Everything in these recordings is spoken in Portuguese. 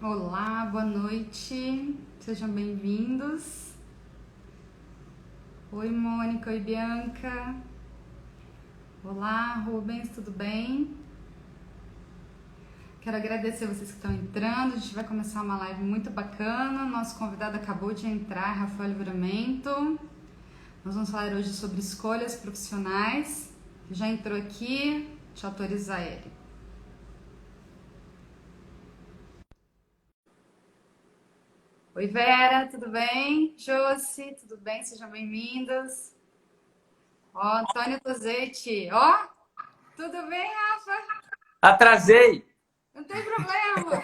Olá, boa noite, sejam bem-vindos. Oi, Mônica, oi, Bianca. Olá, Rubens, tudo bem? Quero agradecer vocês que estão entrando. A gente vai começar uma live muito bacana. Nosso convidado acabou de entrar, Rafael Livramento. Nós vamos falar hoje sobre escolhas profissionais. Já entrou aqui, deixa eu autorizar ele. Oi, Vera, tudo bem? Josi, tudo bem? Sejam bem-vindos. Ó, Antônio Tozetti. Ó, tudo bem, Rafa? Atrasei! Não tem problema.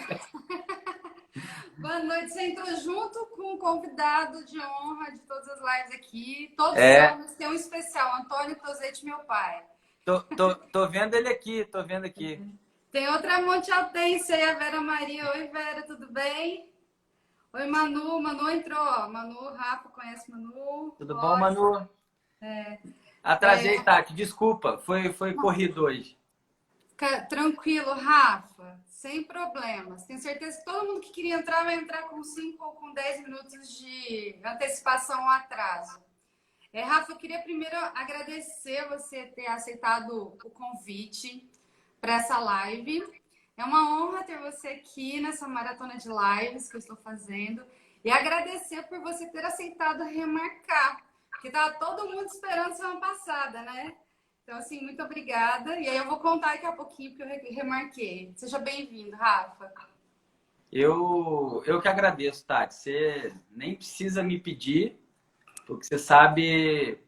Boa noite. Você entrou junto com o convidado de honra de todas as lives aqui. Todos são, mas tem um especial, Antônio Tozetti, meu pai. Tô vendo ele aqui, tô vendo aqui. Tem outra Monte Altense aí, a Vera Maria. Oi, Vera, tudo bem? Oi, Manu. Manu entrou, ó. Manu, Rafa, conhece Manu? Tudo bom, Lógico. Manu? Atrasei, Tati, desculpa, foi corrido hoje. Tranquilo, Rafa, sem problemas. Tenho certeza que todo mundo que queria entrar vai entrar com 5 ou com 10 minutos de antecipação ou atraso. Rafa, eu queria primeiro agradecer você ter aceitado o convite para essa live. É uma honra ter você aqui nessa maratona de lives que eu estou fazendo e agradecer por você ter aceitado remarcar, porque estava todo mundo esperando semana passada, né? Então, assim, muito obrigada. E aí eu vou contar daqui a pouquinho, porque eu remarquei. Seja bem-vindo, Rafa. Eu que agradeço, Tati. Você nem precisa me pedir, porque você sabe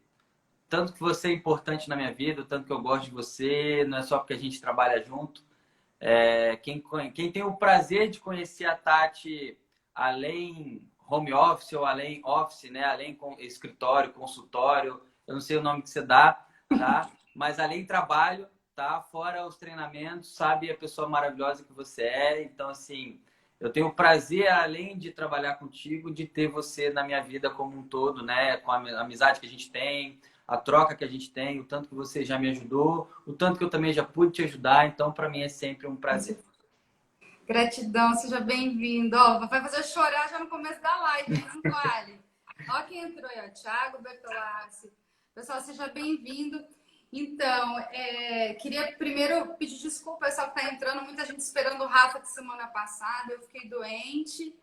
tanto que você é importante na minha vida, o tanto que eu gosto de você, não é só porque a gente trabalha junto. Quem tem o prazer de conhecer a Tati além home office ou além office, né? Além com escritório, consultório, eu não sei o nome que você dá, tá? Mas além trabalho, tá? Fora os treinamentos, sabe a pessoa maravilhosa que você é. Então, assim, eu tenho o prazer, além de trabalhar contigo, de ter você na minha vida como um todo, né? Com a amizade que a gente tem, a troca que a gente tem, o tanto que você já me ajudou, o tanto que eu também já pude te ajudar. Então, para mim é sempre um prazer. Gratidão, seja bem-vindo. Ó, vai fazer eu chorar já no começo da live, hein? Não vale. Ó quem entrou aí, ó. Thiago Bertolassi. Pessoal, seja bem-vindo. Então, queria primeiro pedir desculpa, pessoal que está entrando, muita gente esperando o Rafa de semana passada, eu fiquei doente.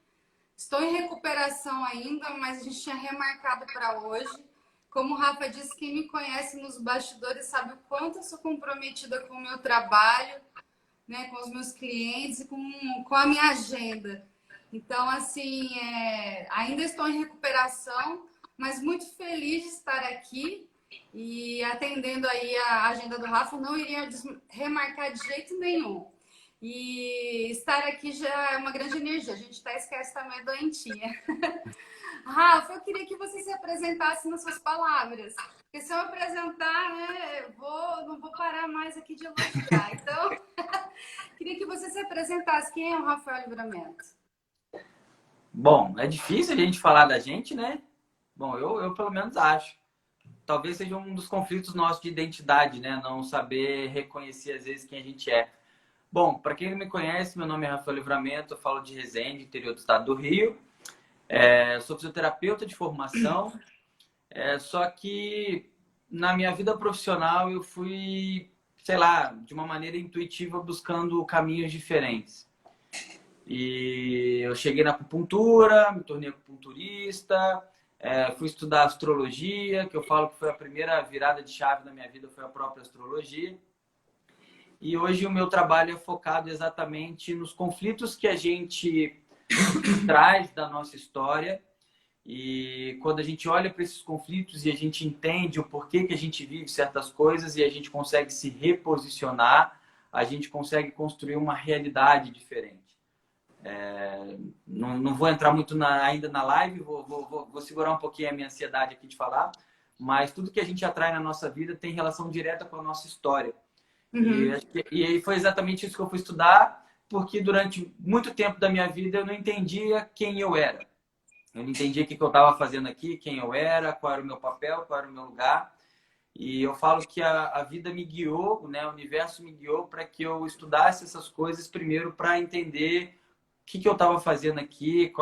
Estou em recuperação ainda, mas a gente tinha remarcado para hoje. Como o Rafa disse, quem me conhece nos bastidores sabe o quanto eu sou comprometida com o meu trabalho, né, com os meus clientes e com a minha agenda. Então, assim, ainda estou em recuperação, mas muito feliz de estar aqui e atendendo aí a agenda do Rafa, não iria remarcar de jeito nenhum. E estar aqui já é uma grande energia. A gente até esquece também a doentinha. Rafa, eu queria que você se apresentasse nas suas palavras. Porque se eu apresentar, né, não vou parar mais aqui de elogiar. Então, queria que você se apresentasse. Quem é o Rafael Livramento? Bom, é difícil a gente falar da gente, né? Bom, eu pelo menos acho. Talvez seja um dos conflitos nossos de identidade, né? Não saber reconhecer às vezes quem a gente é. Bom, para quem não me conhece, meu nome é Rafael Livramento, eu falo de Resende, interior do estado do Rio. Sou fisioterapeuta de formação, só que na minha vida profissional eu fui, sei lá, de uma maneira intuitiva buscando caminhos diferentes. E eu cheguei na acupuntura, me tornei acupunturista, fui estudar astrologia, que eu falo que foi a primeira virada de chave na minha vida, foi a própria astrologia. E hoje o meu trabalho é focado exatamente nos conflitos que a gente traz da nossa história. E quando a gente olha para esses conflitos e a gente entende o porquê que a gente vive certas coisas e a gente consegue se reposicionar, a gente consegue construir uma realidade diferente. Não vou entrar muito ainda na live, vou segurar um pouquinho a minha ansiedade aqui de falar, mas tudo que a gente atrai na nossa vida tem relação direta com a nossa história. Uhum. E foi exatamente isso que eu fui estudar, porque durante muito tempo da minha vida eu não entendia quem eu era. Eu não entendia o que eu estava fazendo aqui, quem eu era, qual era o meu papel, qual era o meu lugar. E eu falo que a vida me guiou, né? O universo me guiou para que eu estudasse essas coisas primeiro para entender que eu estava fazendo aqui,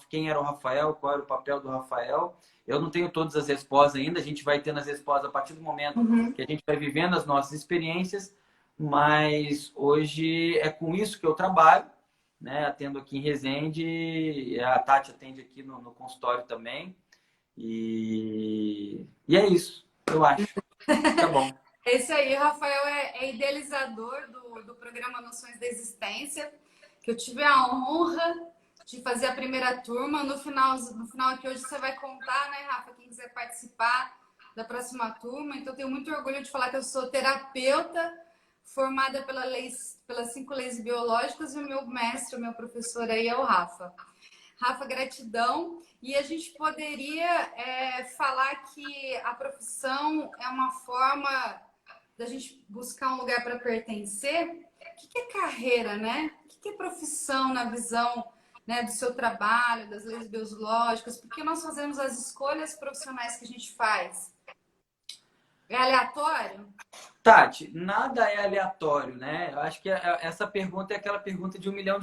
quem era o Rafael, qual era o papel do Rafael. Eu não tenho todas as respostas ainda, a gente vai tendo as respostas a partir do momento que a gente vai vivendo as nossas experiências, mas hoje é com isso que eu trabalho, né? Atendo aqui em Resende, a Tati atende aqui no consultório também, e é isso, eu acho. Tá bom. É isso aí, o Rafael é idealizador do programa Noções da Existência, que eu tive a honra de fazer a primeira turma. No final aqui hoje você vai contar, né, Rafa, quem quiser participar da próxima turma. Então, eu tenho muito orgulho de falar que eu sou terapeuta formada pelas 5 leis biológicas, e o meu mestre, o meu professor aí é o Rafa. Rafa, gratidão. E a gente poderia falar que a profissão é uma forma da gente buscar um lugar para pertencer. O que é carreira, né? O que é profissão na visão, né, do seu trabalho, das leis biológicas? Por que nós fazemos as escolhas profissionais que a gente faz? É aleatório? Tati, nada é aleatório, né? Eu acho que essa pergunta é aquela pergunta de US$ 1 milhão,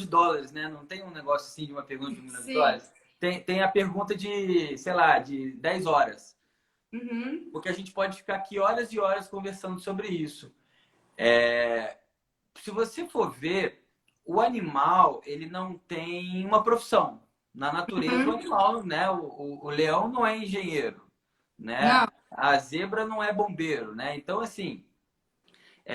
né? Não tem um negócio assim de uma pergunta de US$ 1 milhão. Sim. Tem a pergunta de, sei lá, de 10 horas. Porque a gente pode ficar aqui horas e horas conversando sobre isso. Se você for ver, o animal, ele não tem uma profissão. Na natureza, o animal, né? O leão não é engenheiro, né? Não. A zebra não é bombeiro, né? Então, assim,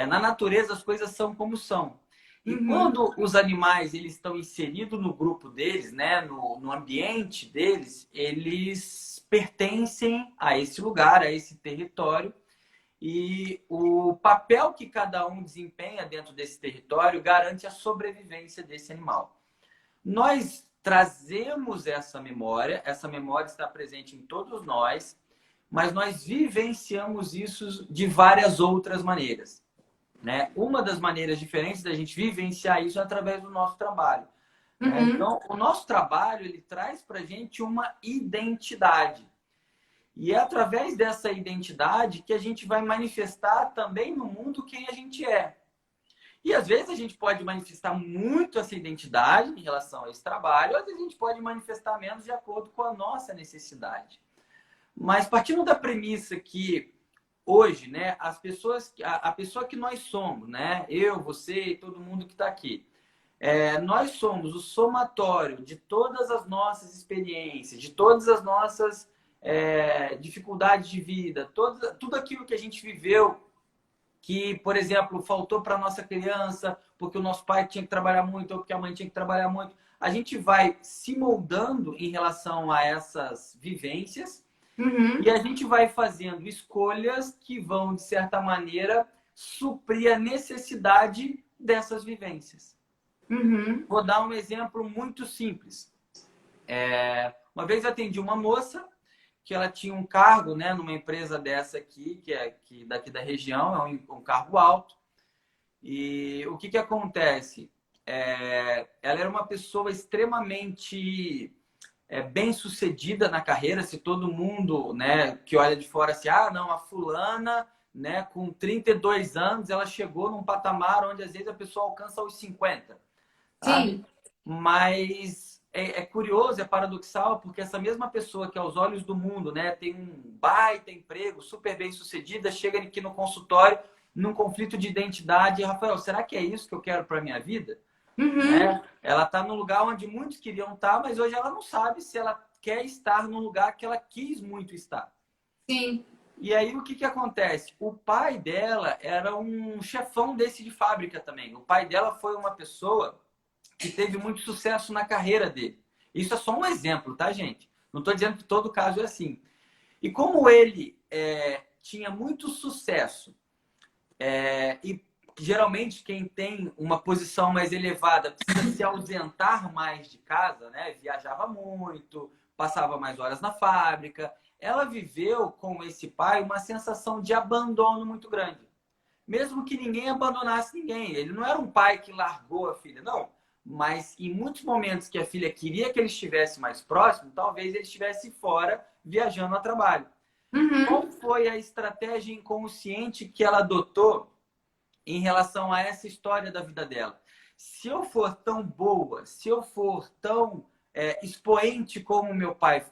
na natureza as coisas são como são. E quando os animais eles estão inseridos no grupo deles, né, no ambiente deles, eles pertencem a esse lugar, a esse território. E o papel que cada um desempenha dentro desse território garante a sobrevivência desse animal. Nós trazemos essa memória está presente em todos nós, mas nós vivenciamos isso de várias outras maneiras, né? Uma das maneiras diferentes da gente vivenciar isso é através do nosso trabalho. Né? Então, o nosso trabalho ele traz para a gente uma identidade. E é através dessa identidade que a gente vai manifestar também no mundo quem a gente é. E às vezes a gente pode manifestar muito essa identidade em relação a esse trabalho, às vezes a gente pode manifestar menos de acordo com a nossa necessidade. Mas partindo da premissa que hoje, né, a pessoa que nós somos, né, eu, você e todo mundo que está aqui, nós somos o somatório de todas as nossas experiências, de todas as nossas dificuldades de vida, tudo aquilo que a gente viveu, que, por exemplo, faltou para nossa criança, porque o nosso pai tinha que trabalhar muito, ou porque a mãe tinha que trabalhar muito. A gente vai se moldando em relação a essas vivências e a gente vai fazendo escolhas que vão, de certa maneira, suprir a necessidade dessas vivências. Vou dar um exemplo muito simples. Uma vez eu atendi uma moça que ela tinha um cargo, né, numa empresa dessa aqui, que daqui da região, é um cargo alto. E o que acontece? Ela era uma pessoa extremamente bem-sucedida na carreira. Se todo mundo, né, que olha de fora assim, não, a fulana, né, com 32 anos, ela chegou num patamar onde às vezes a pessoa alcança os 50. Sabe? Sim. Mas é curioso, é paradoxal, porque essa mesma pessoa que aos olhos do mundo, né, tem um baita emprego, super bem sucedida, chega aqui no consultório num conflito de identidade. Rafael, será que é isso que eu quero para minha vida? Né? Ela está no lugar onde muitos queriam estar, mas hoje ela não sabe se ela quer estar no lugar que ela quis muito estar. Sim. E aí o que acontece? O pai dela era um chefão desse de fábrica também. O pai dela foi uma pessoa que teve muito sucesso na carreira dele. Isso é só um exemplo, tá, gente? Não estou dizendo que todo caso é assim. E como ele tinha muito sucesso, e geralmente quem tem uma posição mais elevada precisa se ausentar mais de casa, né? Viajava muito, passava mais horas na fábrica. Ela viveu com esse pai uma sensação de abandono muito grande. Mesmo que ninguém abandonasse ninguém. Ele não era um pai que largou a filha, não. Mas em muitos momentos que a filha queria que ele estivesse mais próximo, talvez ele estivesse fora, viajando a trabalho. Qual foi a estratégia inconsciente que ela adotou em relação a essa história da vida dela? Se eu for tão boa, se eu for tão expoente como meu pai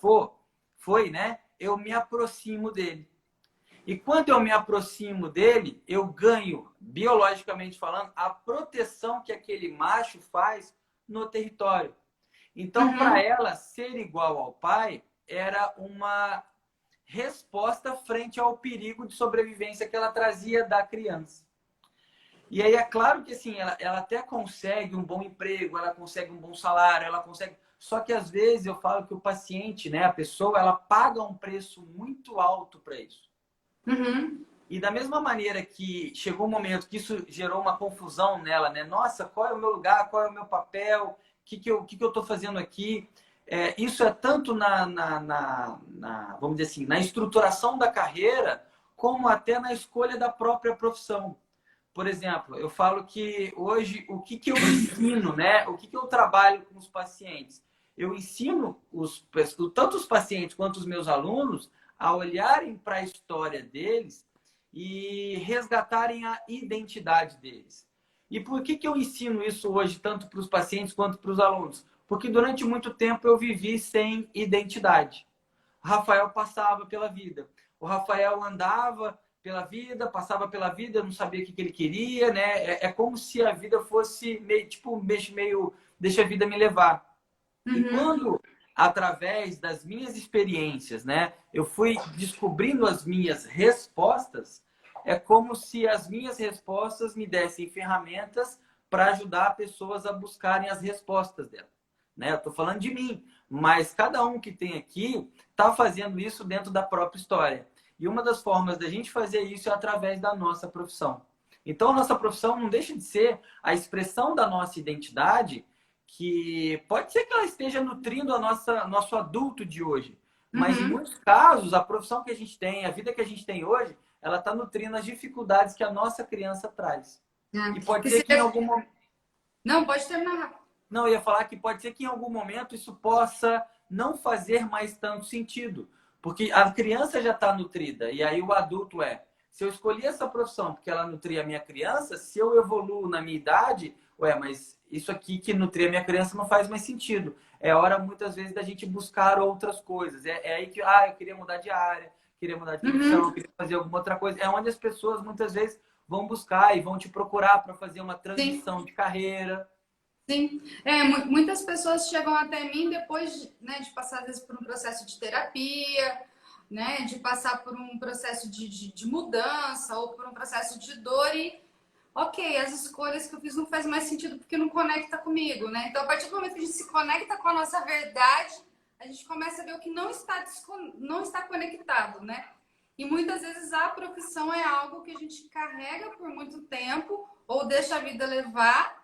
foi, né? Eu me aproximo dele. E quando eu me aproximo dele, eu ganho, biologicamente falando, a proteção que aquele macho faz no território. Então, para Uhum. ela, ser igual ao pai era uma resposta frente ao perigo de sobrevivência que ela trazia da criança. E aí é claro que assim, ela até consegue um bom emprego, ela consegue um bom salário, ela consegue. Só que às vezes eu falo que o paciente, né, a pessoa, ela paga um preço muito alto para isso. Uhum. E da mesma maneira que chegou um momento que isso gerou uma confusão nela, né? Nossa, qual é o meu lugar? Qual é o meu papel? O que eu estou fazendo aqui? Isso é tanto vamos dizer assim, na estruturação da carreira, como até na escolha da própria profissão. Por exemplo, eu falo que hoje o que eu ensino, né? O que eu trabalho com os pacientes? Eu ensino tanto os pacientes quanto os meus alunos a olharem para a história deles e resgatarem a identidade deles. E por que eu ensino isso hoje tanto para os pacientes quanto para os alunos? Porque durante muito tempo eu vivi sem identidade. O Rafael passava pela vida. O Rafael andava pela vida, passava pela vida, não sabia o que ele queria, né? É como se a vida fosse meio, tipo, meio deixa a vida me levar. E Uhum. quando, através das minhas experiências, né, eu fui descobrindo as minhas respostas, é como se as minhas respostas me dessem ferramentas para ajudar pessoas a buscarem as respostas dela. Né? Eu estou falando de mim, mas cada um que tem aqui está fazendo isso dentro da própria história. E uma das formas da gente fazer isso é através da nossa profissão. Então, a nossa profissão não deixa de ser a expressão da nossa identidade, que pode ser que ela esteja nutrindo nosso adulto de hoje. Mas em Uhum. muitos casos, a profissão que a gente tem, a vida que a gente tem hoje, ela está nutrindo as dificuldades que a nossa criança traz. É. E pode Que ser que em seja... algum momento. Não, pode terminar. Não, eu ia falar que pode ser que em algum momento isso possa não fazer mais tanto sentido. Porque a criança já está nutrida. E aí o adulto se eu escolhi essa profissão porque ela nutria a minha criança, se eu evoluo na minha idade, mas isso aqui que nutria a minha criança não faz mais sentido. É hora, muitas vezes, da gente buscar outras coisas. É aí que, eu queria mudar de área, queria mudar de profissão, Uhum. queria fazer alguma outra coisa. É onde as pessoas, muitas vezes, vão buscar e vão te procurar para fazer uma Sim. transição de carreira. Sim, muitas pessoas chegam até mim depois, né, de passar às vezes por um processo de terapia, né, de passar por um processo de mudança ou por um processo de dor e, ok, as escolhas que eu fiz não faz mais sentido porque não conecta comigo, né? Então, a partir do momento que a gente se conecta com a nossa verdade, a gente começa a ver o que não está conectado, né? E muitas vezes a profissão é algo que a gente carrega por muito tempo ou deixa a vida levar.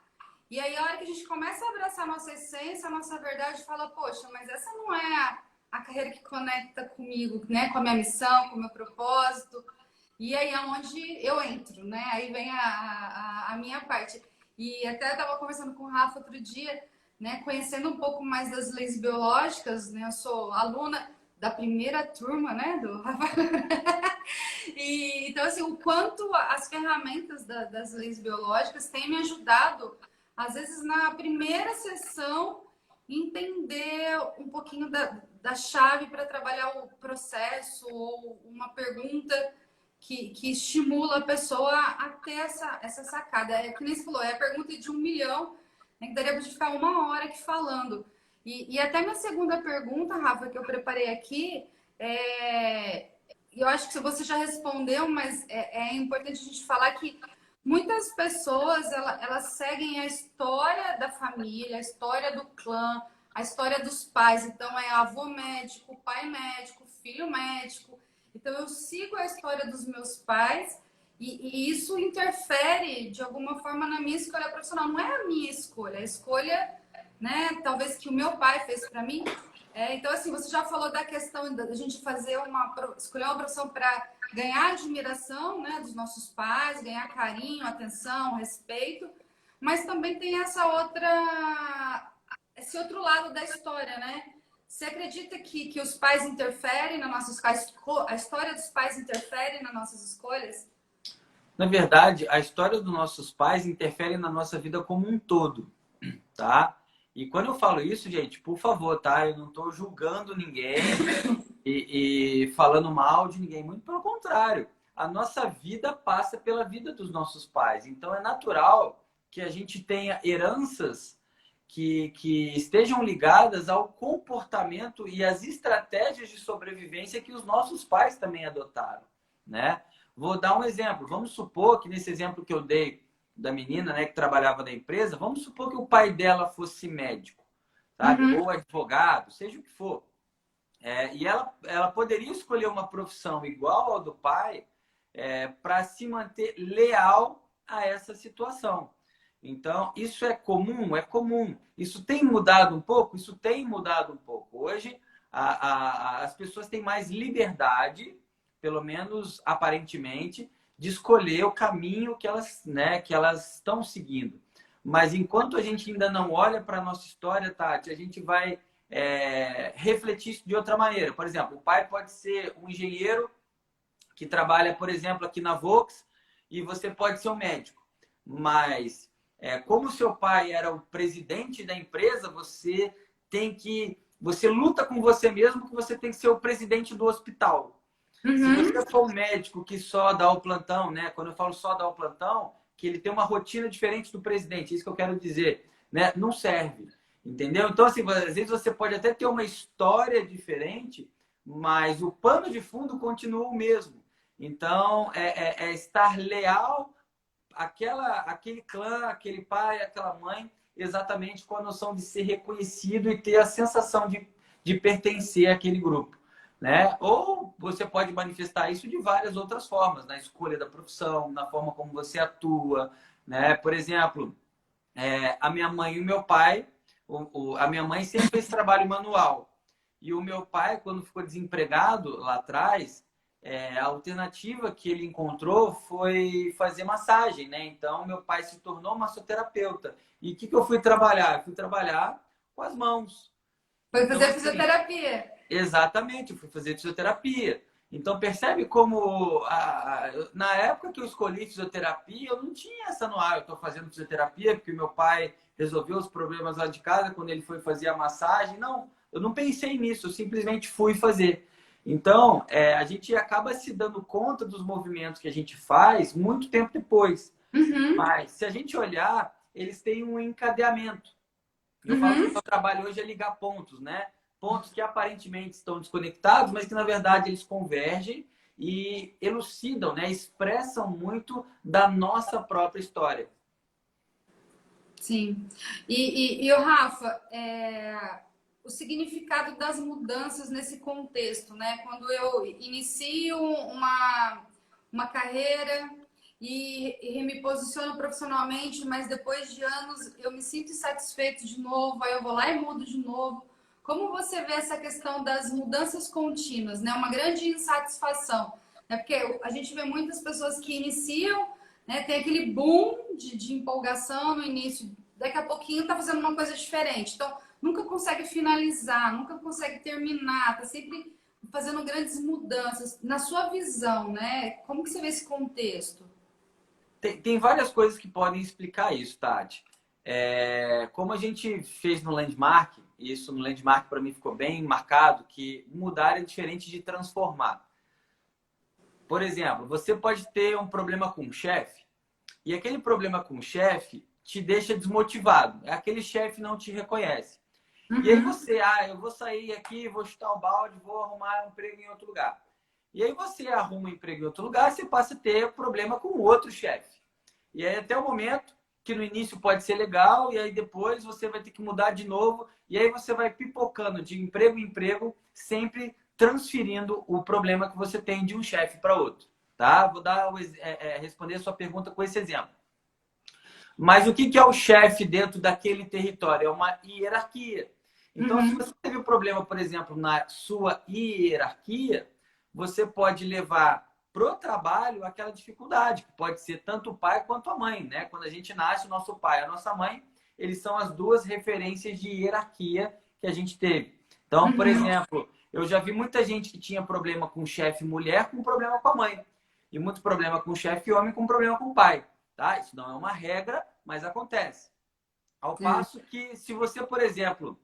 E aí, a hora que a gente começa a abraçar a nossa essência, a nossa verdade, fala, poxa, mas essa não é a carreira que conecta comigo, né? Com a minha missão, com o meu propósito. E aí é onde eu entro, né? Aí vem a minha parte. E até eu estava conversando com o Rafa outro dia, né? Conhecendo um pouco mais das leis biológicas, né? Eu sou aluna da primeira turma, né? Do Rafa. E, então, assim, o quanto as ferramentas das leis biológicas têm me ajudado, às vezes, na primeira sessão, entender um pouquinho da chave para trabalhar o processo ou uma pergunta que estimula a pessoa a ter essa sacada. É que nem você falou, é a pergunta de 1 milhão, né, que daria para gente ficar 1 hora aqui falando. E até minha segunda pergunta, Rafa, que eu preparei aqui, eu acho que você já respondeu, mas é importante a gente falar que muitas pessoas elas seguem a história da família, a história do clã, a história dos pais. Então é avô médico, pai médico, filho médico. Então eu sigo a história dos meus pais e isso interfere de alguma forma na minha escolha profissional. Não é a minha escolha, é a escolha, né? Talvez que o meu pai fez para mim. Então assim, você já falou da questão da gente fazer escolher uma profissão para ganhar admiração, né, dos nossos pais, ganhar carinho, atenção, respeito, mas também tem esse outro lado da história, né? Você acredita que os pais interferem nas nossas escolhas? A história dos pais interfere nas nossas escolhas? Na verdade, a história dos nossos pais interfere na nossa vida como um todo, tá? E quando eu falo isso, gente, por favor, tá? Eu não estou julgando ninguém e falando mal de ninguém. Muito pelo contrário. A nossa vida passa pela vida dos nossos pais. Então, é natural que a gente tenha heranças que estejam ligadas ao comportamento e às estratégias de sobrevivência que os nossos pais também adotaram, né? Vou dar um exemplo. Vamos supor que nesse exemplo que eu dei da menina, né, que trabalhava na empresa, vamos supor que o pai dela fosse médico, sabe? Uhum. Ou advogado, seja o que for. E ela poderia escolher uma profissão igual ao do pai para se manter leal a essa situação. Então, isso é comum? É comum. Isso tem mudado um pouco? Isso tem mudado um pouco. Hoje, as pessoas têm mais liberdade, pelo menos aparentemente, de escolher o caminho que elas estão seguindo. Mas enquanto a gente ainda não olha para a nossa história, Tati, a gente vai refletir isso de outra maneira. Por exemplo, o pai pode ser um engenheiro que trabalha, por exemplo, aqui na Volks, e você pode ser um médico. Mas, como o seu pai era o presidente da empresa, você luta com você mesmo que você tem que ser o presidente do hospital. Se Uhum. você for um médico que só dá o plantão, né? Quando eu falo só dá o plantão, que ele tem uma rotina diferente do presidente, isso que eu quero dizer, né? Não serve, entendeu? Então, assim, às vezes você pode até ter uma história diferente, mas o pano de fundo continua o mesmo. Então, é estar leal àquele clã, aquele pai, aquela mãe, exatamente com a noção de ser reconhecido e ter a sensação de pertencer àquele grupo, né? Ou você pode manifestar isso de várias outras formas, na escolha da profissão, na forma como você atua, né? Por exemplo, a minha mãe e o meu pai, a minha mãe sempre fez trabalho manual. E o meu pai, quando ficou desempregado lá atrás, a alternativa que ele encontrou foi fazer massagem, né? Então, meu pai se tornou massoterapeuta. E o que eu fui trabalhar? Eu fui trabalhar com as mãos. Foi Então, fazer assim, fisioterapia. exatamente, eu fui fazer fisioterapia. Então, percebe como na época que eu escolhi fisioterapia, eu não tinha essa no ar. Eu estou fazendo fisioterapia porque meu pai resolveu os problemas lá de casa quando ele foi fazer a massagem. Não, eu não pensei nisso, eu simplesmente fui fazer. Então, a gente acaba se dando conta dos movimentos que a gente faz muito tempo depois. Uhum. Mas, se a gente olhar, eles têm um encadeamento. Eu falo que o Uhum. meu trabalho hoje é ligar pontos, né? Pontos que aparentemente estão desconectados, mas que na verdade eles convergem e elucidam, né? Expressam muito da nossa própria história. Sim. E o Rafa, o significado das mudanças nesse contexto, né? Quando eu inicio uma carreira e me posiciono profissionalmente, mas depois de anos eu me sinto insatisfeito de novo, aí eu vou lá e mudo de novo. Como você vê essa questão das mudanças contínuas, né? Uma grande insatisfação, né? Porque a gente vê muitas pessoas que iniciam, né? Tem aquele boom de empolgação no início, daqui a pouquinho tá fazendo uma coisa diferente. Então, nunca consegue finalizar, nunca consegue terminar, tá sempre fazendo grandes mudanças. Na sua visão, né? Como que você vê esse contexto? Tem várias coisas que podem explicar isso, Tati. Como a gente fez no Landmark, e isso no Landmark para mim ficou bem marcado, que mudar é diferente de transformar. Por exemplo, você pode ter um problema com o chefe, e aquele problema com o chefe te deixa desmotivado. Aquele chefe não te reconhece. E aí Uhum. você, eu vou sair aqui, vou chutar o balde, vou arrumar um emprego em outro lugar. E aí você arruma um emprego em outro lugar, você passa a ter problema com outro chefe. E aí até o momento que no início pode ser legal, e aí depois você vai ter que mudar de novo, e aí você vai pipocando de emprego em emprego, sempre transferindo o problema que você tem de um chefe para outro. Tá? Vou responder a sua pergunta com esse exemplo. Mas o que é o chefe dentro daquele território? É uma hierarquia. Então, se Uhum. você teve um problema, por exemplo, na sua hierarquia, você pode levar pro trabalho aquela dificuldade, que pode ser tanto o pai quanto a mãe, né? Quando a gente nasce, o nosso pai e a nossa mãe, eles são as duas referências de hierarquia que a gente teve. Então, por Uhum. exemplo, eu já vi muita gente que tinha problema com o chefe mulher com problema com a mãe. E muito problema com o chefe homem com problema com o pai, tá? Isso não é uma regra, mas acontece. Ao passo que, se você, por exemplo,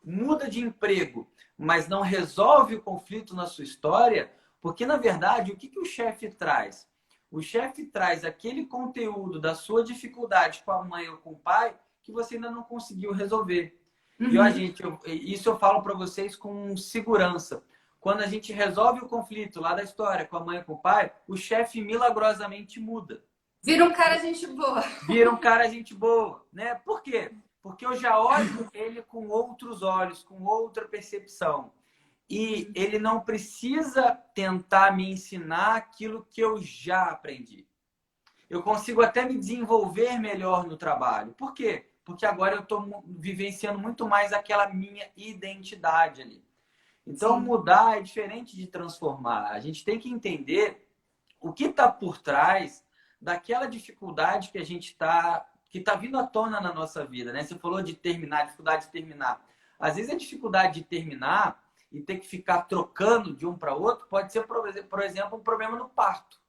muda de emprego, mas não resolve o conflito na sua história, porque, na verdade, o que o chefe traz? O chefe traz aquele conteúdo da sua dificuldade com a mãe ou com o pai que você ainda não conseguiu resolver. E, ó, gente, isso eu falo para vocês com segurança. Quando a gente resolve o conflito lá da história com a mãe ou com o pai, o chefe milagrosamente muda. Vira um cara gente boa. Vira um cara gente boa, né? Por quê? Porque eu já olho ele com outros olhos, com outra percepção. E ele não precisa tentar me ensinar aquilo que eu já aprendi. Eu consigo até me desenvolver melhor no trabalho. Por quê? Porque agora eu estou vivenciando muito mais aquela minha identidade ali. Então, mudar é diferente de transformar. A gente tem que entender o que está por trás daquela dificuldade que a gente está, que está vindo à tona na nossa vida, né? Você falou de terminar, dificuldade de terminar. Às vezes a dificuldade de terminar e ter que ficar trocando de um para outro pode ser, por exemplo, um problema no parto.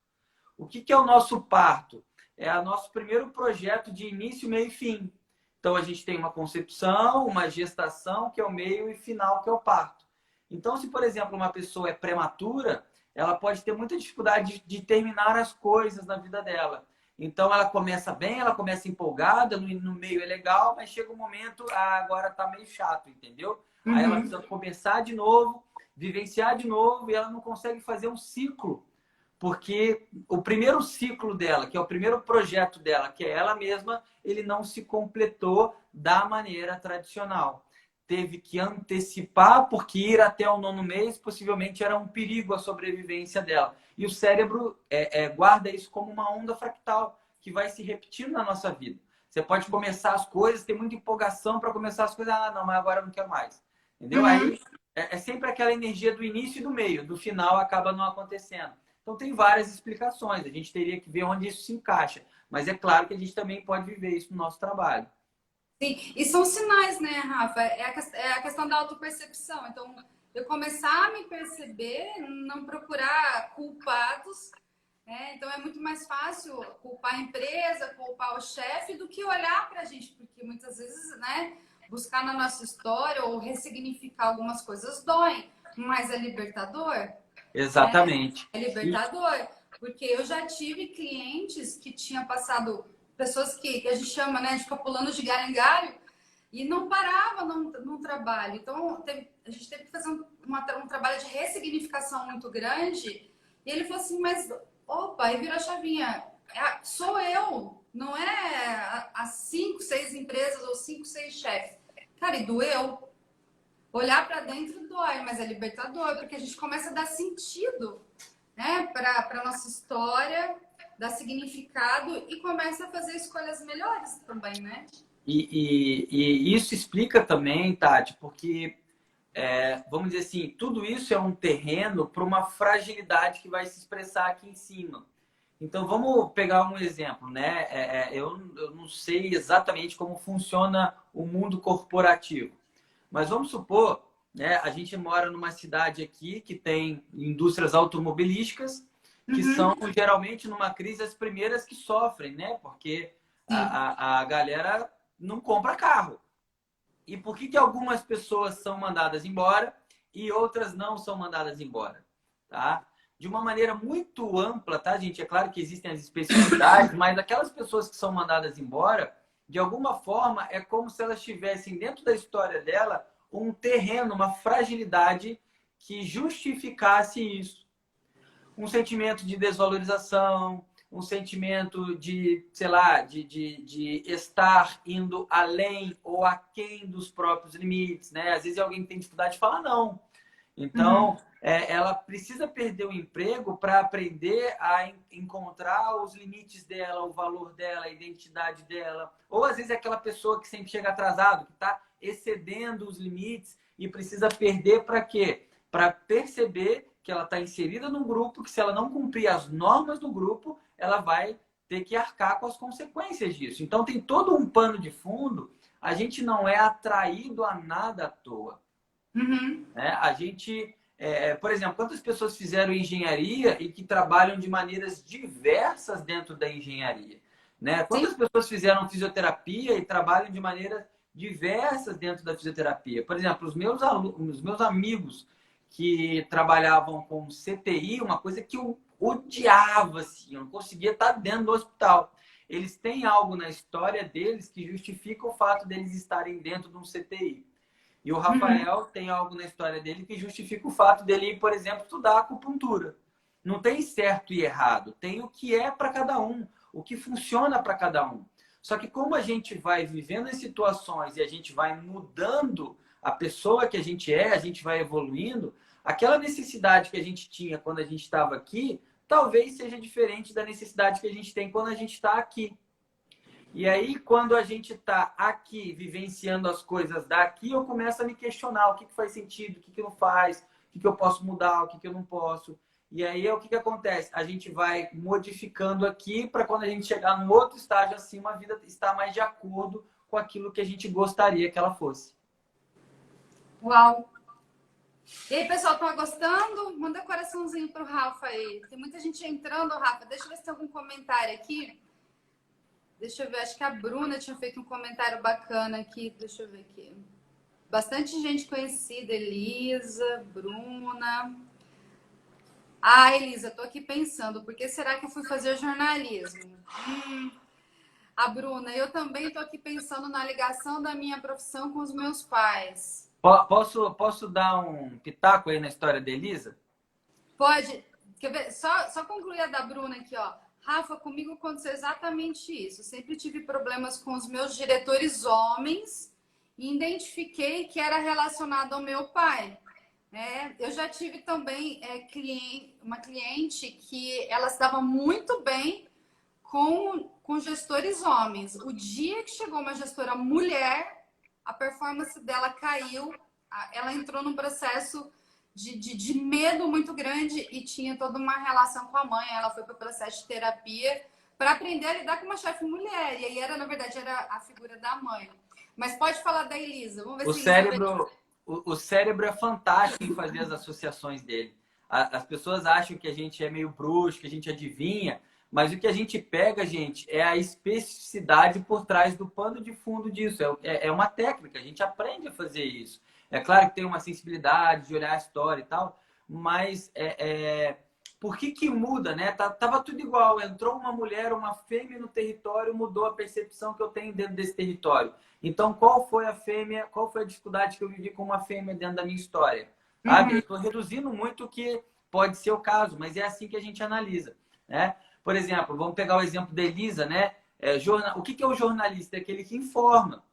O que é o nosso parto? É o nosso primeiro projeto de início, meio e fim. Então, a gente tem uma concepção, uma gestação, que é o meio, e final, que é o parto. Então, se, por exemplo, uma pessoa é prematura, ela pode ter muita dificuldade de terminar as coisas na vida dela. Então, ela começa bem, ela começa empolgada, no meio é legal, mas chega um momento, agora tá meio chato, entendeu? Aí ela precisa começar de novo, vivenciar de novo, e ela não consegue fazer um ciclo. Porque o primeiro ciclo dela, que é o primeiro projeto dela, que é ela mesma, ele não se completou da maneira tradicional. Teve que antecipar, porque ir até o 9º mês possivelmente era um perigo à sobrevivência dela. E o cérebro guarda isso como uma onda fractal, que vai se repetindo na nossa vida. Você pode começar as coisas, ter muita empolgação para começar as coisas, não, mas agora eu não quero mais. Entendeu? Aí é sempre aquela energia do início e do meio, do final acaba não acontecendo. Então, tem várias explicações. A gente teria que ver onde isso se encaixa. Mas é claro que a gente também pode viver isso no nosso trabalho. Sim, e são sinais, né, Rafa? É a questão da autopercepção. Então, eu começar a me perceber, não procurar culpados, né? Então, é muito mais fácil culpar a empresa, culpar o chefe, do que olhar para a gente, porque muitas vezes, né, buscar na nossa história ou ressignificar algumas coisas dói, mas é libertador. Exatamente. É libertador, porque eu já tive clientes que tinham passado, pessoas que a gente chama, né, de ficar pulando de galho em galho, e não parava no trabalho. Então, a gente teve que fazer um trabalho de ressignificação muito grande, e ele falou assim, mas, opa, aí virou a chavinha, sou eu, não é as 5, 6 empresas ou 5, 6 chefes. Cara, e doeu. Olhar para dentro dói, mas é libertador, porque a gente começa a dar sentido, né, para a nossa história, dar significado e começa a fazer escolhas melhores também, né? E isso explica também, Tati, porque, vamos dizer assim, tudo isso é um terreno para uma fragilidade que vai se expressar aqui em cima. Então, vamos pegar um exemplo, né? Eu não sei exatamente como funciona o mundo corporativo. Mas vamos supor, né, a gente mora numa cidade aqui que tem indústrias automobilísticas, que são geralmente numa crise as primeiras que sofrem, né? Porque a galera não compra carro. E por que algumas pessoas são mandadas embora e outras não são mandadas embora? Tá? De uma maneira muito ampla, tá, gente? É claro que existem as especificidades, mas aquelas pessoas que são mandadas embora, de alguma forma, é como se elas tivessem dentro da história dela um terreno, uma fragilidade que justificasse isso. Um sentimento de desvalorização, um sentimento de, sei lá, de estar indo além ou aquém dos próprios limites, né? Às vezes alguém tem dificuldade de falar não. Então, ela precisa perder o emprego para aprender a encontrar os limites dela, o valor dela, a identidade dela. Ou, às vezes, é aquela pessoa que sempre chega atrasado, que está excedendo os limites e precisa perder para quê? Para perceber que ela está inserida num grupo, que se ela não cumprir as normas do grupo, ela vai ter que arcar com as consequências disso. Então, tem todo um pano de fundo. A gente não é atraído a nada à toa. A gente por exemplo, quantas pessoas fizeram engenharia e que trabalham de maneiras diversas dentro da engenharia, né? Sim. Quantas pessoas fizeram fisioterapia e trabalham de maneiras diversas dentro da fisioterapia? Por exemplo, os meus amigos que trabalhavam com CTI, uma coisa que eu odiava, assim, eu não conseguia estar dentro do hospital. Eles têm algo na história deles que justifica o fato deles estarem dentro de um CTI. E o Rafael tem algo na história dele que justifica o fato dele ir, por exemplo, estudar acupuntura. Não tem certo e errado, tem o que é para cada um, o que funciona para cada um. Só que como a gente vai vivendo as situações e a gente vai mudando a pessoa que a gente vai evoluindo, aquela necessidade que a gente tinha quando a gente estava aqui, talvez seja diferente da necessidade que a gente tem quando a gente está aqui. E aí, quando a gente está aqui, vivenciando as coisas daqui, eu começo a me questionar o que faz sentido, o que não faz, o que eu posso mudar, o que eu não posso. E aí, o que acontece? A gente vai modificando aqui para quando a gente chegar no outro estágio acima, a vida estar mais de acordo com aquilo que a gente gostaria que ela fosse. Uau! E aí, pessoal, tá gostando? Manda coraçãozinho pro Rafa aí. Tem muita gente entrando, Rafa. Deixa eu ver se tem algum comentário aqui. Deixa eu ver, acho que a Bruna tinha feito um comentário bacana aqui. Deixa eu ver aqui. Bastante gente conhecida, Elisa, Bruna. Ah, Elisa, tô aqui pensando, por que será que eu fui fazer jornalismo? A Bruna, eu também tô aqui pensando na ligação da minha profissão com os meus pais. Posso dar um pitaco aí na história da Elisa? Pode. Quer ver? Só concluir a da Bruna aqui, ó. Rafa, comigo aconteceu exatamente isso. Eu sempre tive problemas com os meus diretores homens e identifiquei que era relacionado ao meu pai. Eu já tive também uma cliente que ela se dava muito bem com gestores homens. O dia que chegou uma gestora mulher, a performance dela caiu, ela entrou num processo de medo muito grande e tinha toda uma relação com a mãe. Ela foi para o processo de terapia para aprender a lidar com uma chefe mulher. E aí, na verdade, era a figura da mãe. Mas pode falar da Elisa. Vamos ver se o cérebro é fantástico em fazer as associações dele. As pessoas acham que a gente é meio bruxo, que a gente adivinha, mas o que a gente pega, gente, é a especificidade por trás do pano de fundo disso. É uma técnica, a gente aprende a fazer isso. É claro que tem uma sensibilidade de olhar a história e tal, mas por que muda, né? Tava tudo igual. Entrou uma mulher, uma fêmea no território, mudou a percepção que eu tenho dentro desse território. Então, qual foi a fêmea, qual foi a dificuldade que eu vivi com uma fêmea dentro da minha história? Sabe? Eu estou reduzindo muito o que pode ser o caso, mas é assim que a gente analisa, né? Por exemplo, vamos pegar o exemplo da Elisa, né? O que é o jornalista? É aquele que informa.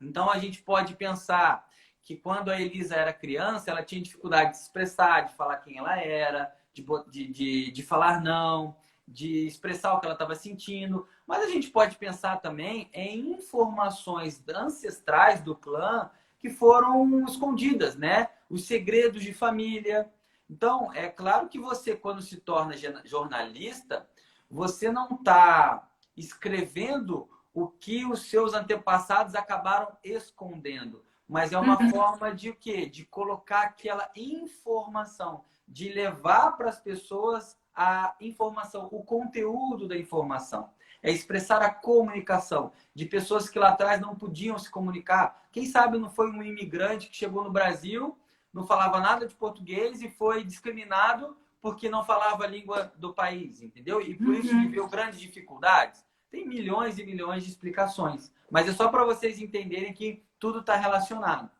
Então, a gente pode pensar que quando a Elisa era criança, ela tinha dificuldade de se expressar, de falar quem ela era, de falar não, de expressar o que ela estava sentindo. Mas a gente pode pensar também em informações ancestrais do clã que foram escondidas, né? Os segredos de família. Então, é claro que você, quando se torna jornalista, você não está escrevendo o que os seus antepassados acabaram escondendo. Mas é uma forma de o quê? De colocar aquela informação, de levar para as pessoas a informação, o conteúdo da informação. É expressar a comunicação de pessoas que lá atrás não podiam se comunicar. Quem sabe não foi um imigrante que chegou no Brasil, não falava nada de português e foi discriminado porque não falava a língua do país, entendeu? E por isso viveu grandes dificuldades. Tem milhões e milhões de explicações. Mas é só para vocês entenderem que tudo está relacionado.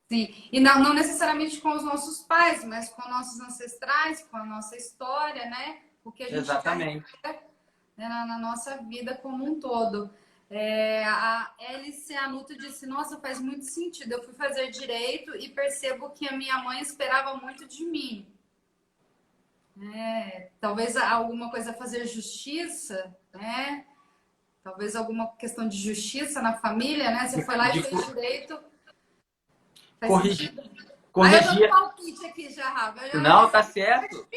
Sim, e não necessariamente com os nossos pais, mas com nossos ancestrais, com a nossa história, né? O que a gente Exatamente. carrega, né, na nossa vida como um todo. A Alice Anuto disse, nossa, faz muito sentido. Eu fui fazer direito e percebo que a minha mãe esperava muito de mim. Talvez alguma coisa a fazer justiça, né? Talvez alguma questão de justiça na família, né? Você foi lá e fez direito. Faz Corrigir. Aí eu dou um palpite aqui já, Rafa. Não, tá certo.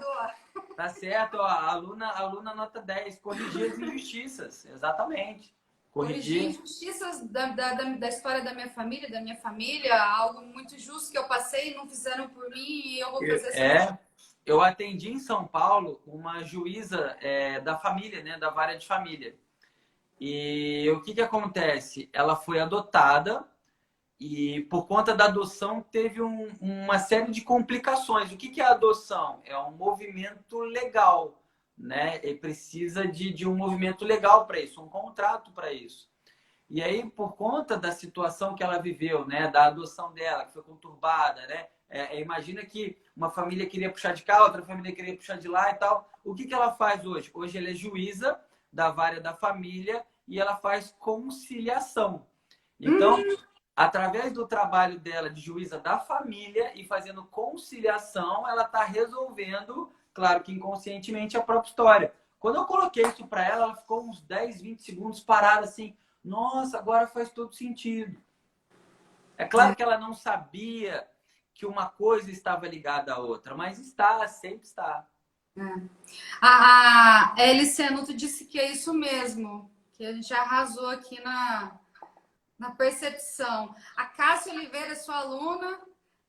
Ó. Tá certo, ó. A aluna nota 10. Corrigir as injustiças. Exatamente. corrigir corrigir. injustiças da história da minha família, algo muito justo que eu passei, não fizeram por mim e eu vou fazer essa justiça. Eu atendi em São Paulo uma juíza da família, né, da vara de família. E o que acontece? Ela foi adotada e por conta da adoção teve uma série de complicações. O que é a adoção? É um movimento legal, né? E precisa de um movimento legal para isso, um contrato para isso. E aí, por conta da situação que ela viveu, né, da adoção dela, que foi conturbada, né? Imagina que uma família queria puxar de cá, outra família queria puxar de lá e tal. O que ela faz hoje? Hoje ela é juíza da vara da família e ela faz conciliação. Então, através do trabalho dela de juíza da família e fazendo conciliação, ela está resolvendo, claro que inconscientemente, a própria história. Quando eu coloquei isso para ela, ela ficou uns 10, 20 segundos parada assim. Nossa, agora faz todo sentido. É claro que ela não sabia que uma coisa estava ligada à outra, mas está, sempre está. A Hélice Anuto disse que é isso mesmo, que a gente arrasou aqui na percepção. A Cássia Oliveira é sua aluna.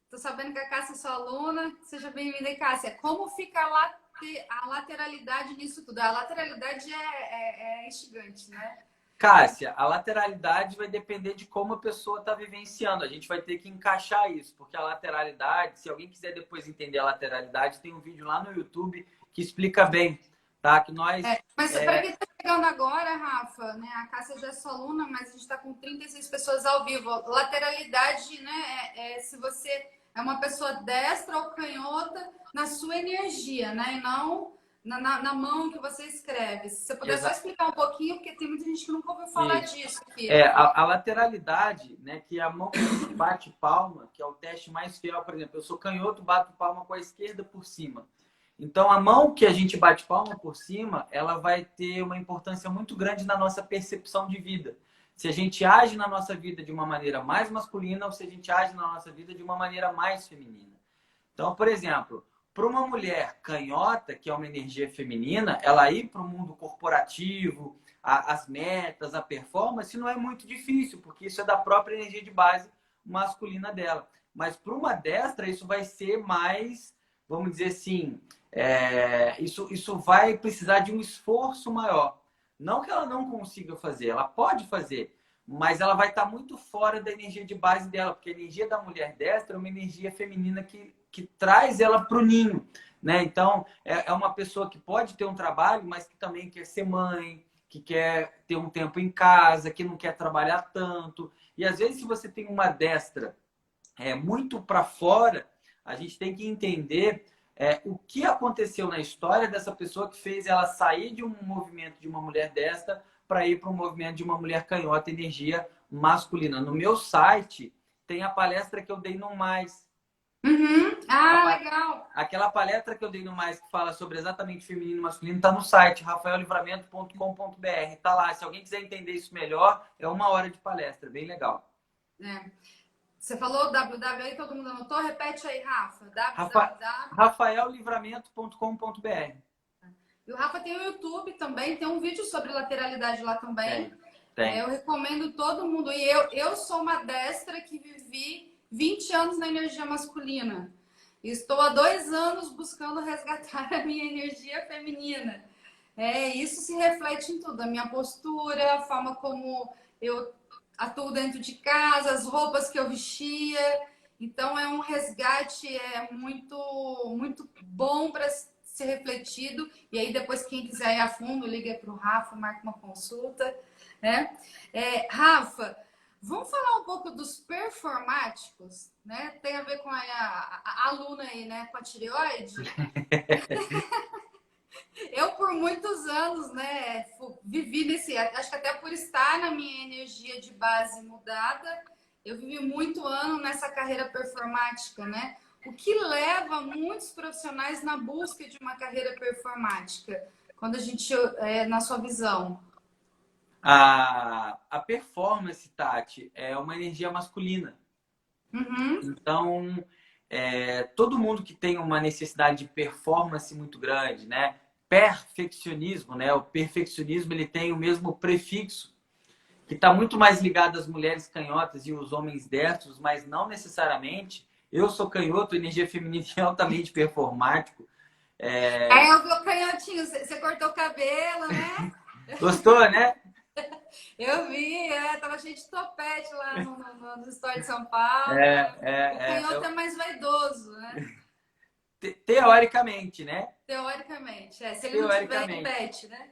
Tô sabendo que a Cássia é sua aluna. Seja bem-vinda, Cássia. Como fica a lateralidade nisso tudo? A lateralidade é instigante, né? Cássia, a lateralidade vai depender de como a pessoa está vivenciando. A gente vai ter que encaixar isso, porque a lateralidade, se alguém quiser depois entender a lateralidade, tem um vídeo lá no YouTube que explica bem, tá? Que nós... Mas para quem está chegando agora, Rafa, né? A Cássia já é sua aluna, mas a gente está com 36 pessoas ao vivo. Lateralidade, né? Se você é uma pessoa destra ou canhota na sua energia, né? E não na mão que você escreve. Se você puder só explicar um pouquinho, porque tem muita gente que nunca ouviu falar disso aqui. A lateralidade, né? Que é a mão que a gente bate palma, que é o teste mais fiel. Por exemplo, eu sou canhoto, bato palma com a esquerda por cima. Então, a mão que a gente bate palma por cima, ela vai ter uma importância muito grande na nossa percepção de vida. Se a gente age na nossa vida de uma maneira mais masculina ou se a gente age na nossa vida de uma maneira mais feminina. Então, por exemplo, para uma mulher canhota, que é uma energia feminina, ela ir para o mundo corporativo, as metas, a performance, não é muito difícil, porque isso é da própria energia de base masculina dela. Mas para uma destra, isso vai ser mais, vamos dizer assim, isso vai precisar de um esforço maior. Não que ela não consiga fazer, ela pode fazer, mas ela vai estar muito fora da energia de base dela, porque a energia da mulher destra é uma energia feminina que traz ela para o ninho, né? Então, é uma pessoa que pode ter um trabalho, mas que também quer ser mãe, que quer ter um tempo em casa, que não quer trabalhar tanto. E às vezes, se você tem uma destra muito para fora, a gente tem que entender o que aconteceu na história dessa pessoa que fez ela sair de um movimento de uma mulher destra para ir para um movimento de uma mulher canhota, energia masculina. No meu site tem a palestra que eu dei no Mais. Legal. Aquela palestra que eu dei no Mais que fala sobre exatamente feminino e masculino está no site rafaellivramento.com.br. Tá lá. Se alguém quiser entender isso melhor, é 1 hora de palestra, bem legal. Você falou www aí, todo mundo anotou? Repete aí, Rafa. rafaellivramento.com.br. E o Rafa tem o YouTube também, tem um vídeo sobre lateralidade lá também. Tem. Eu recomendo todo mundo. E eu sou uma destra que vivi 20 anos na energia masculina. Estou há 2 anos buscando resgatar a minha energia feminina. Isso se reflete em tudo. A minha postura, a forma como eu atuo dentro de casa, as roupas que eu vestia. Então, é um resgate muito, muito bom para ser refletido. E aí, depois, quem quiser ir a fundo, liga para o Rafa, marca uma consulta. Né? Rafa, vamos falar um pouco dos performáticos, né? Tem a ver com a aluna aí, né? Com a tireoide. Eu, por muitos anos, né, vivi nesse... Acho que até por estar na minha energia de base mudada, eu vivi muito ano nessa carreira performática, né? O que leva muitos profissionais na busca de uma carreira performática? Quando a gente... na sua visão... A performance, Tati, é uma energia masculina. Então, todo mundo que tem uma necessidade de performance muito grande, né? Perfeccionismo, né? O perfeccionismo ele tem o mesmo prefixo que está muito mais ligado às mulheres canhotas e os homens destros, mas não necessariamente. Eu sou canhoto, energia feminina é altamente performático. Aí eu vi o canhotinho, você cortou o cabelo, né? Gostou, né? Eu vi, tava cheio de topete lá no Store de São Paulo. O canhoto é mais vaidoso, né? Teoricamente, né? Teoricamente, se ele não tiver Teoricamente. pet, né?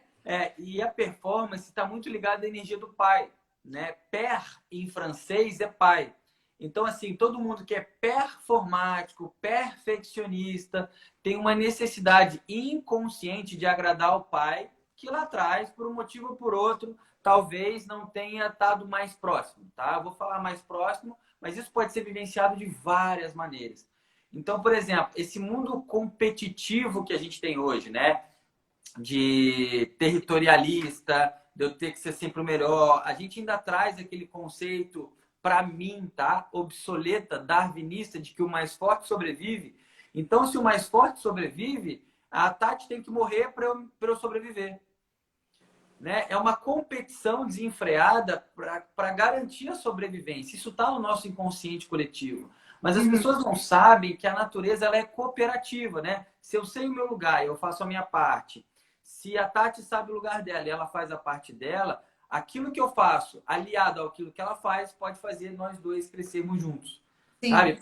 E a performance está muito ligada à energia do pai, né? Per, em francês, é pai. Então, assim, todo mundo que é performático, perfeccionista, tem uma necessidade inconsciente de agradar o pai, que lá atrás, por um motivo ou por outro, talvez não tenha estado mais próximo, tá? Eu vou falar mais próximo, mas isso pode ser vivenciado de várias maneiras. Então, por exemplo, esse mundo competitivo que a gente tem hoje, né? De territorialista, de eu ter que ser sempre o melhor. A gente ainda traz aquele conceito, para mim, tá? Obsoleta, darwinista, de que o mais forte sobrevive. Então, se o mais forte sobrevive, a Tati tem que morrer para eu sobreviver. Né? É uma competição desenfreada para garantir a sobrevivência. Isso está no nosso inconsciente coletivo. Mas as pessoas não sabem que a natureza ela é cooperativa, né? Se eu sei o meu lugar, eu faço a minha parte. Se a Tati sabe o lugar dela e ela faz a parte dela, aquilo que eu faço, aliado àquilo que ela faz, pode fazer nós dois crescermos juntos. Sim. Sabe?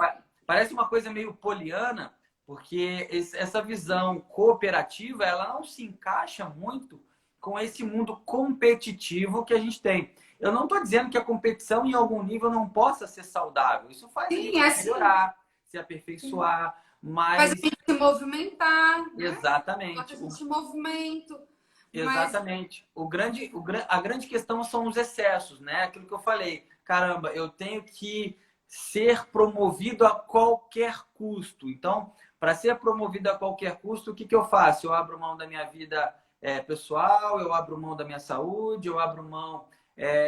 Parece uma coisa meio poliana, porque essa visão cooperativa, ela não se encaixa muito com esse mundo competitivo que a gente tem. Eu não estou dizendo que a competição em algum nível não possa ser saudável. Isso faz a gente melhorar, se aperfeiçoar, mas... Faz a gente se movimentar. Exatamente. Faz a gente movimento. Exatamente. A grande questão são os excessos, né? Aquilo que eu falei. Caramba, eu tenho que ser promovido a qualquer custo. Então, para ser promovido a qualquer custo, o que eu faço? Eu abro mão da minha vida pessoal, eu abro mão da minha saúde, eu abro mão,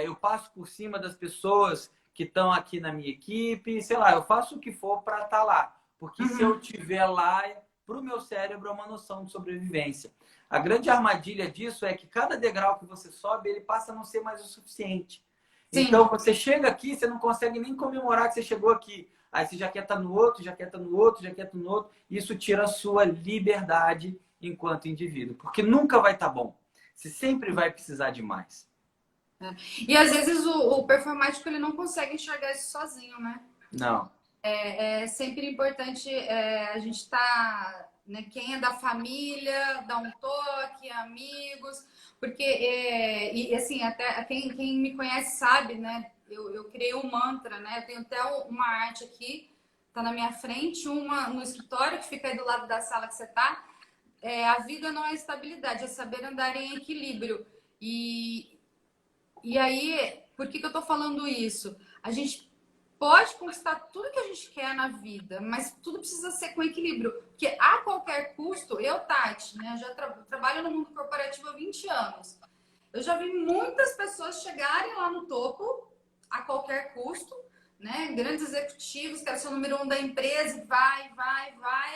eu passo por cima das pessoas que estão aqui na minha equipe, sei lá, eu faço o que for para estar lá. Porque se eu estiver lá, para o meu cérebro é uma noção de sobrevivência. A grande armadilha disso é que cada degrau que você sobe, ele passa a não ser mais o suficiente. Sim. Então, você chega aqui, você não consegue nem comemorar que você chegou aqui. Aí você já quer estar no outro, já quer estar no outro, já quer estar no outro. Isso tira a sua liberdade enquanto indivíduo. Porque nunca vai estar bom. Você sempre vai precisar de mais. E às vezes o performático ele não consegue enxergar isso sozinho, né? Não. É sempre importante a gente estar... Né? Quem é da família, dá um toque, amigos, porque, e assim, até quem me conhece sabe, né? Eu criei um mantra, né? Eu tenho até uma arte aqui, tá na minha frente, uma no escritório, que fica aí do lado da sala que você tá. A vida não é estabilidade, é saber andar em equilíbrio. E aí, por que eu tô falando isso? A gente pode conquistar tudo que a gente quer na vida, mas tudo precisa ser com equilíbrio. Porque a qualquer custo, eu, Tati, né, já trabalho no mundo corporativo há 20 anos. Eu já vi muitas pessoas chegarem lá no topo a qualquer custo, né? Grandes executivos, quero ser o número 1 da empresa, vai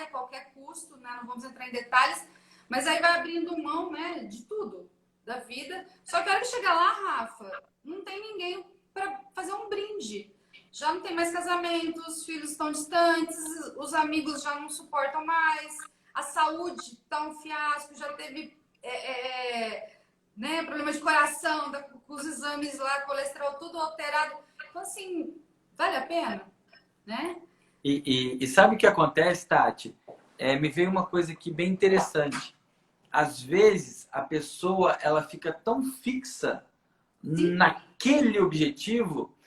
a qualquer custo, né? Não vamos entrar em detalhes, mas aí vai abrindo mão, né, de tudo da vida. Só que a hora que chegar lá, Rafa, não tem ninguém para fazer um brinde. Já não tem mais casamento, os filhos estão distantes, os amigos já não suportam mais, a saúde está um fiasco, já teve né, problema de coração, com os exames lá, colesterol tudo alterado. Então, assim, vale a pena, né? E sabe o que acontece, Tati? Me veio uma coisa aqui bem interessante. Às vezes, a pessoa ela fica tão fixa naquele objetivo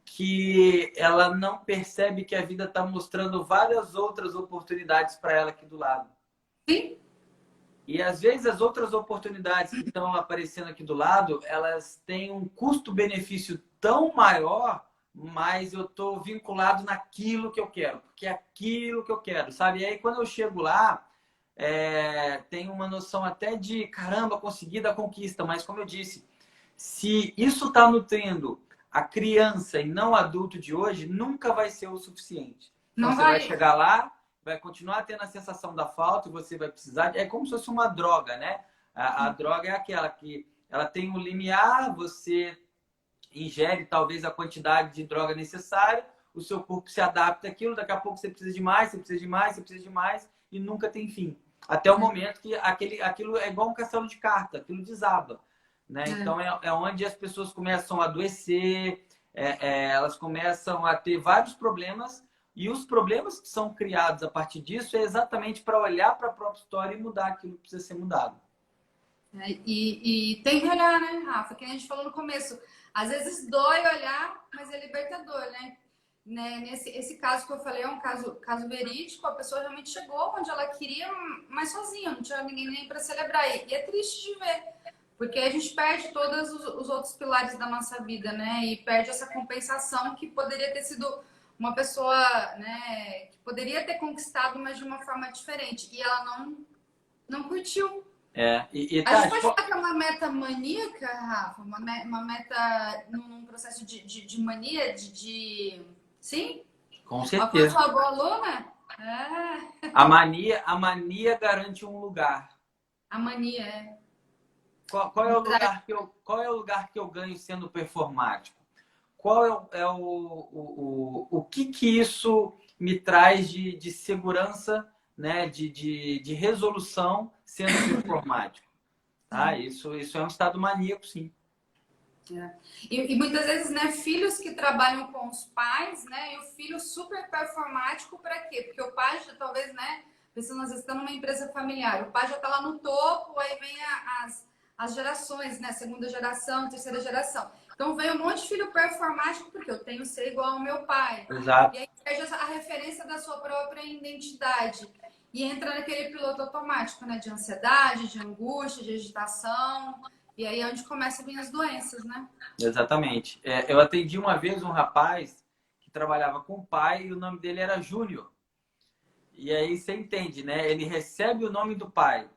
que ela não percebe que a vida está mostrando várias outras oportunidades para ela aqui do lado. Sim. E às vezes as outras oportunidades que estão aparecendo aqui do lado, elas têm um custo-benefício tão maior, mas eu estou vinculado naquilo que eu quero, porque é aquilo que eu quero, sabe? E aí quando eu chego lá, tenho uma noção até de, caramba, consegui da conquista, mas como eu disse, se isso está nutrindo a criança e não o adulto de hoje, nunca vai ser o suficiente. Então, você vai chegar lá, vai continuar tendo a sensação da falta e você vai precisar... É como se fosse uma droga, né? A droga é aquela que ela tem um limiar, você ingere talvez a quantidade de droga necessária, o seu corpo se adapta àquilo, daqui a pouco você precisa de mais, você precisa de mais, você precisa de mais, e nunca tem fim. Até o momento que aquilo é igual um castelo de carta, aquilo desaba. Né? Então é onde as pessoas começam a adoecer, elas começam a ter vários problemas, e os problemas que são criados a partir disso é exatamente para olhar para a própria história e mudar aquilo que precisa ser mudado. E tem que olhar, né, Rafa? Que a gente falou no começo. Às vezes dói olhar, mas é libertador, né? Esse caso que eu falei é um caso verídico. A pessoa realmente chegou onde ela queria, mas sozinha, não tinha ninguém nem para celebrar. E é triste de ver, porque a gente perde todos os outros pilares da nossa vida, né? E perde essa compensação que poderia ter sido uma pessoa, né, que poderia ter conquistado, mas de uma forma diferente. E ela não curtiu. A gente pode falar que é uma meta maníaca, Rafa? Uma meta num processo de mania, Sim? Com certeza. Uma boa aluna? A mania garante um lugar. A mania, é. Qual é o lugar que eu ganho sendo performático? Qual é o que isso me traz de segurança, né? de resolução sendo performático? Tá? Isso é um estado maníaco, sim. E muitas vezes, né, filhos que trabalham com os pais, né, e o filho super performático para quê? Porque o pai já talvez, né, pensando às vezes está numa empresa familiar, o pai já está lá no topo, aí vem as gerações, né, segunda geração, terceira geração. Então vem um monte de filho performático porque eu tenho que ser igual ao meu pai. Exato. E aí perde a referência da sua própria identidade. E entra naquele piloto automático, né, de ansiedade, de angústia, de agitação. E aí é onde começam a vir as doenças, né? Exatamente. Eu atendi uma vez um rapaz que trabalhava com o pai e o nome dele era Júnior. E aí você entende, né? Ele recebe o nome do pai.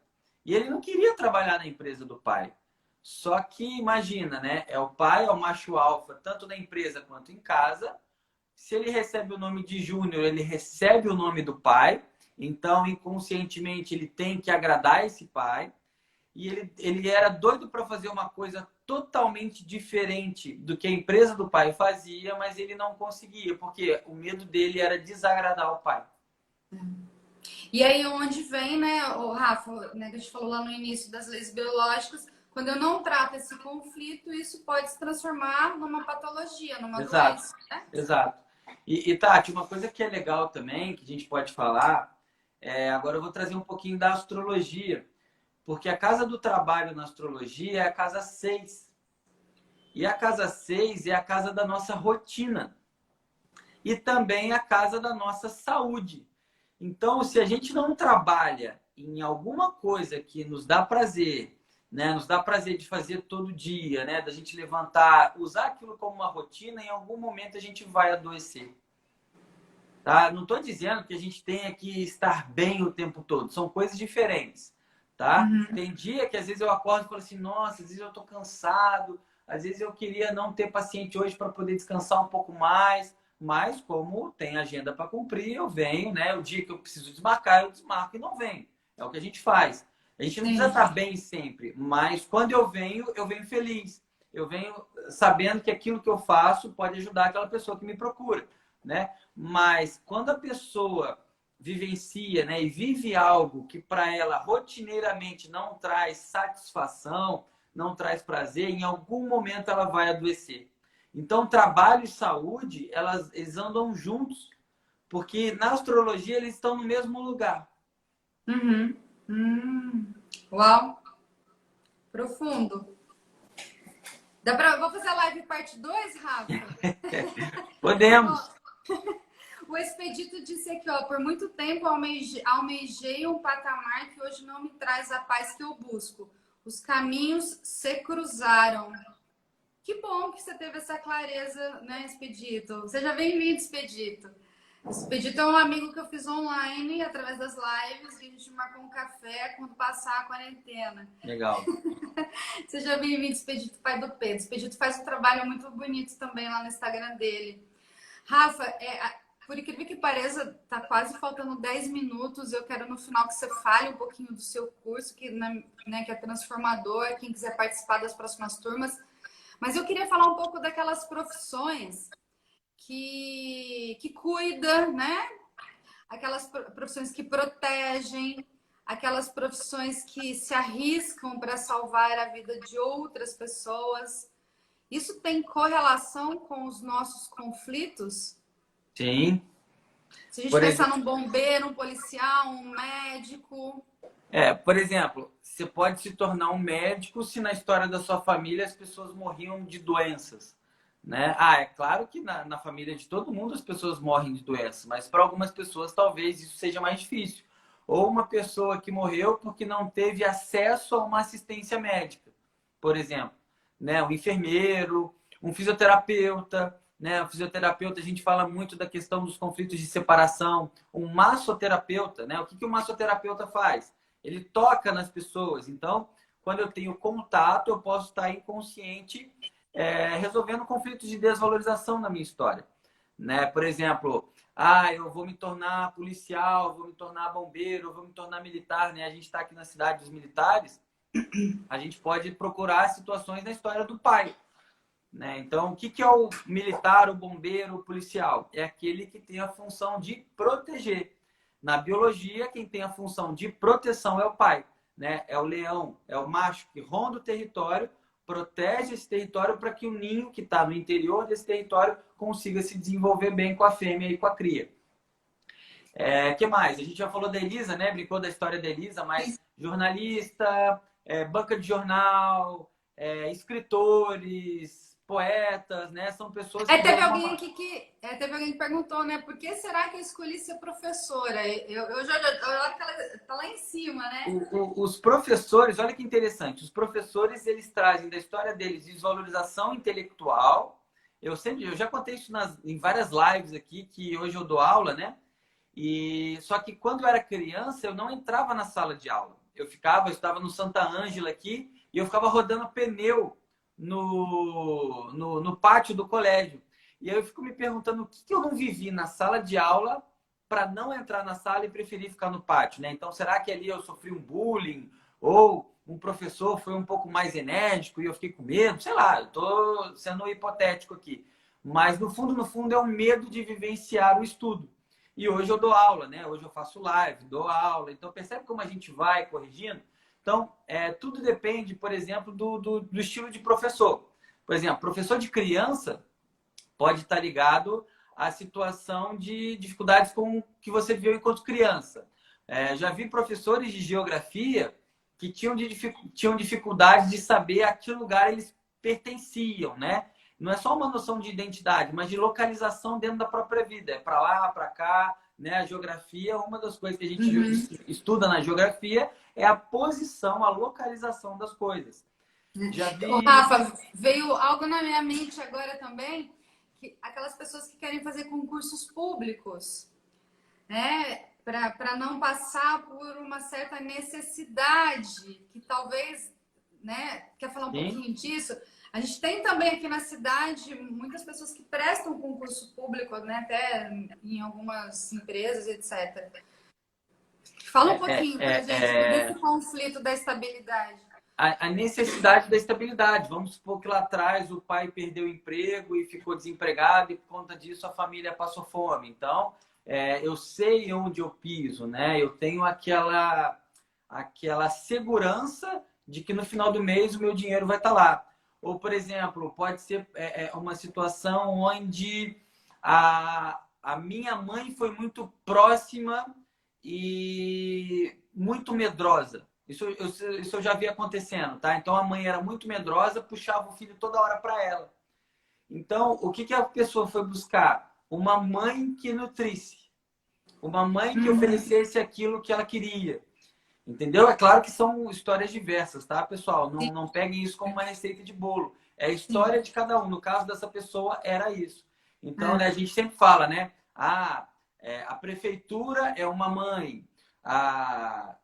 E ele não queria trabalhar na empresa do pai. Só que imagina, né? É o pai, é o macho alfa, tanto na empresa quanto em casa. Se ele recebe o nome de Júnior, ele recebe o nome do pai. Então, inconscientemente, ele tem que agradar esse pai. E ele era doido para fazer uma coisa totalmente diferente do que a empresa do pai fazia, mas ele não conseguia, porque o medo dele era desagradar o pai. E aí onde vem, né, o Rafa, né, que a gente falou lá no início das leis biológicas, quando eu não trato esse conflito, isso pode se transformar numa patologia, numa doença. Né? Exato. E Tati, uma coisa que é legal também, que a gente pode falar, agora eu vou trazer um pouquinho da astrologia. Porque a casa do trabalho na astrologia é a casa 6. E a casa 6 é a casa da nossa rotina. E também a casa da nossa saúde. Então, se a gente não trabalha em alguma coisa que nos dá prazer, né? Nos dá prazer de fazer todo dia, né? Da gente levantar, usar aquilo como uma rotina, em algum momento a gente vai adoecer. Tá? Não estou dizendo que a gente tenha que estar bem o tempo todo. São coisas diferentes. Tá? Tem dia que às vezes eu acordo e falo assim, nossa, às vezes eu tô cansado, às vezes eu queria não ter paciente hoje para poder descansar um pouco mais, mas como tem agenda para cumprir, eu venho, né? O dia que eu preciso desmarcar, eu desmarco e não venho. É o que a gente faz. A gente não precisa estar bem sempre, mas quando eu venho feliz. Eu venho sabendo que aquilo que eu faço pode ajudar aquela pessoa que me procura, né? Mas quando a pessoa vivencia, né, e vive algo que para ela rotineiramente não traz satisfação, não traz prazer, em algum momento ela vai adoecer. Então, trabalho e saúde, eles andam juntos, porque na astrologia eles estão no mesmo lugar. Uau! Profundo. Vou fazer a live parte 2, Rafa? Podemos. O Expedito disse aqui, ó, por muito tempo almejei um patamar que hoje não me traz a paz que eu busco. Os caminhos se cruzaram. Que bom que você teve essa clareza, né, Expedito? Seja bem-vindo, Expedito. Expedito é um amigo que eu fiz online, através das lives, e a gente marcou um café quando passar a quarentena. Legal. Seja bem-vindo, Expedito, pai do Pedro. Expedito faz um trabalho muito bonito também lá no Instagram dele. Rafa, por incrível que pareça, tá quase faltando 10 minutos. Eu quero no final que você fale um pouquinho do seu curso, que, né, que é transformador, quem quiser participar das próximas turmas. Mas eu queria falar um pouco daquelas profissões que cuida, né? Aquelas profissões que protegem, aquelas profissões que se arriscam para salvar a vida de outras pessoas. Isso tem correlação com os nossos conflitos? Sim. Se a gente Por pensar exemplo, num bombeiro, um policial, um médico. por exemplo, você pode se tornar um médico se na história da sua família as pessoas morriam de doenças, né? Ah, é claro que na família de todo mundo as pessoas morrem de doenças, mas para algumas pessoas talvez isso seja mais difícil. Ou uma pessoa que morreu porque não teve acesso a uma assistência médica, por exemplo, né? Um enfermeiro, um fisioterapeuta, né? O fisioterapeuta, a gente fala muito da questão dos conflitos de separação. Um massoterapeuta, né? O que o massoterapeuta faz? Ele toca nas pessoas. Então, quando eu tenho contato, eu posso estar inconsciente resolvendo conflitos de desvalorização na minha história. Né? Por exemplo, eu vou me tornar policial, vou me tornar bombeiro, vou me tornar militar. Né? A gente está aqui na cidade dos militares, a gente pode procurar situações na história do pai. Né? Então, o que é o militar, o bombeiro, o policial? É aquele que tem a função de proteger. Na biologia, quem tem a função de proteção é o pai, né? É o leão, é o macho que ronda o território, protege esse território para que o ninho que está no interior desse território consiga se desenvolver bem com a fêmea e com a cria. Que mais? A gente já falou da Elisa, né? Brincou da história da Elisa, mas jornalista, banca de jornal, escritores, poetas, né? São pessoas que Teve alguém aqui teve alguém que perguntou, né? Por que será que eu escolhi ser professora? Eu já olho que ela tá lá em cima, né? Os professores, olha que interessante, os professores eles trazem da história deles desvalorização intelectual. Eu já contei isso em várias lives aqui, que hoje eu dou aula, né? Só que quando eu era criança, eu não entrava na sala de aula. Eu estava no Santa Ângela aqui e eu ficava rodando pneu no pátio do colégio. E aí eu fico me perguntando o que eu não vivi na sala de aula para não entrar na sala e preferir ficar no pátio, né? Então, será que ali eu sofri um bullying? Ou um professor foi um pouco mais enérgico e eu fiquei com medo? Sei lá, eu estou sendo hipotético aqui. Mas, no fundo, é o medo de vivenciar o estudo. E hoje eu dou aula, né? Hoje eu faço live, dou aula. Então, percebe como a gente vai corrigindo? Então, tudo depende, por exemplo, do estilo de professor. Por exemplo, professor de criança pode estar ligado à situação de dificuldades que você viveu enquanto criança. Já vi professores de geografia que tinham dificuldade de saber a que lugar eles pertenciam, né? Não é só uma noção de identidade, mas de localização dentro da própria vida. É para lá, para cá, né? A geografia, uma das coisas que a gente estuda na geografia é a posição, a localização das coisas. Já vi... Rafa, veio algo na minha mente agora também, que aquelas pessoas que querem fazer concursos públicos, né? Para não passar por uma certa necessidade, que talvez, né? Quer falar um pouquinho disso? A gente tem também aqui na cidade muitas pessoas que prestam concurso público, né? Até em algumas empresas, etc. Fala um pouquinho pra gente desse conflito da estabilidade. A necessidade da estabilidade. Vamos supor que lá atrás o pai perdeu o emprego e ficou desempregado e por conta disso a família passou fome. Então, eu sei onde eu piso, né? Eu tenho aquela segurança de que no final do mês o meu dinheiro vai estar lá. Ou, por exemplo, pode ser uma situação onde a minha mãe foi muito próxima e muito medrosa. Isso eu já vi acontecendo, tá? Então, a mãe era muito medrosa, puxava o filho toda hora para ela. Então, o que a pessoa foi buscar? Uma mãe que nutrisse. Uma mãe que oferecesse aquilo que ela queria. Entendeu? É claro que são histórias diversas, tá, pessoal? Não peguem isso como uma receita de bolo. É a história de cada um. No caso dessa pessoa, era isso. Então, né, a gente sempre fala, né? A prefeitura é uma mãe.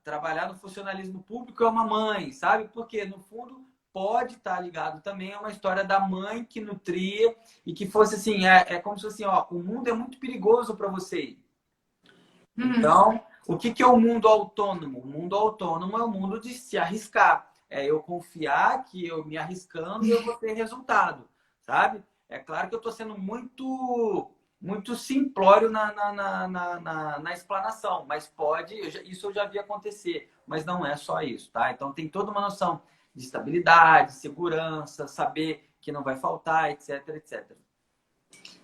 Trabalhar no funcionalismo público é uma mãe, sabe? Porque, no fundo, pode estar ligado também a uma história da mãe que nutria e que fosse assim, como se fosse assim, ó, o mundo é muito perigoso para você ir. Então, o que é o mundo autônomo? O mundo autônomo é o mundo de se arriscar. é eu confiar que eu me arriscando eu vou ter resultado, sabe? É claro que eu estou sendo muito simplório na explanação, mas pode, isso eu já vi acontecer, mas não é só isso, tá? Então tem toda uma noção de estabilidade, segurança, saber que não vai faltar, etc, etc.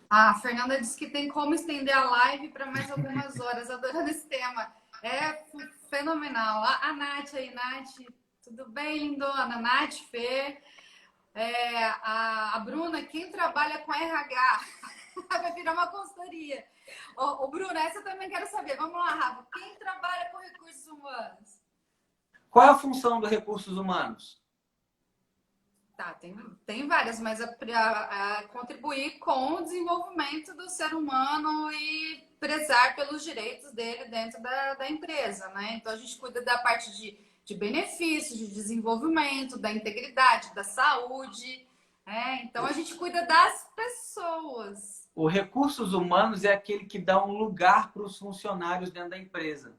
A Fernanda disse que tem como estender a live para mais algumas horas, adorando esse tema. É fenomenal. A Nath aí, Nath, tudo bem, lindona? Nath, Fê. A Bruna, quem trabalha com RH, vai virar uma consultoria. Ô, Bruna, essa eu também quero saber. Vamos lá, Rafa. Quem trabalha com recursos humanos? Qual é a função dos recursos humanos? Tá, tem várias, mas a contribuir com o desenvolvimento do ser humano e prezar pelos direitos dele dentro da empresa, né? Então a gente cuida da parte de benefícios, de desenvolvimento, da integridade, da saúde. Então a gente cuida das pessoas. O recursos humanos é aquele que dá um lugar para os funcionários dentro da empresa.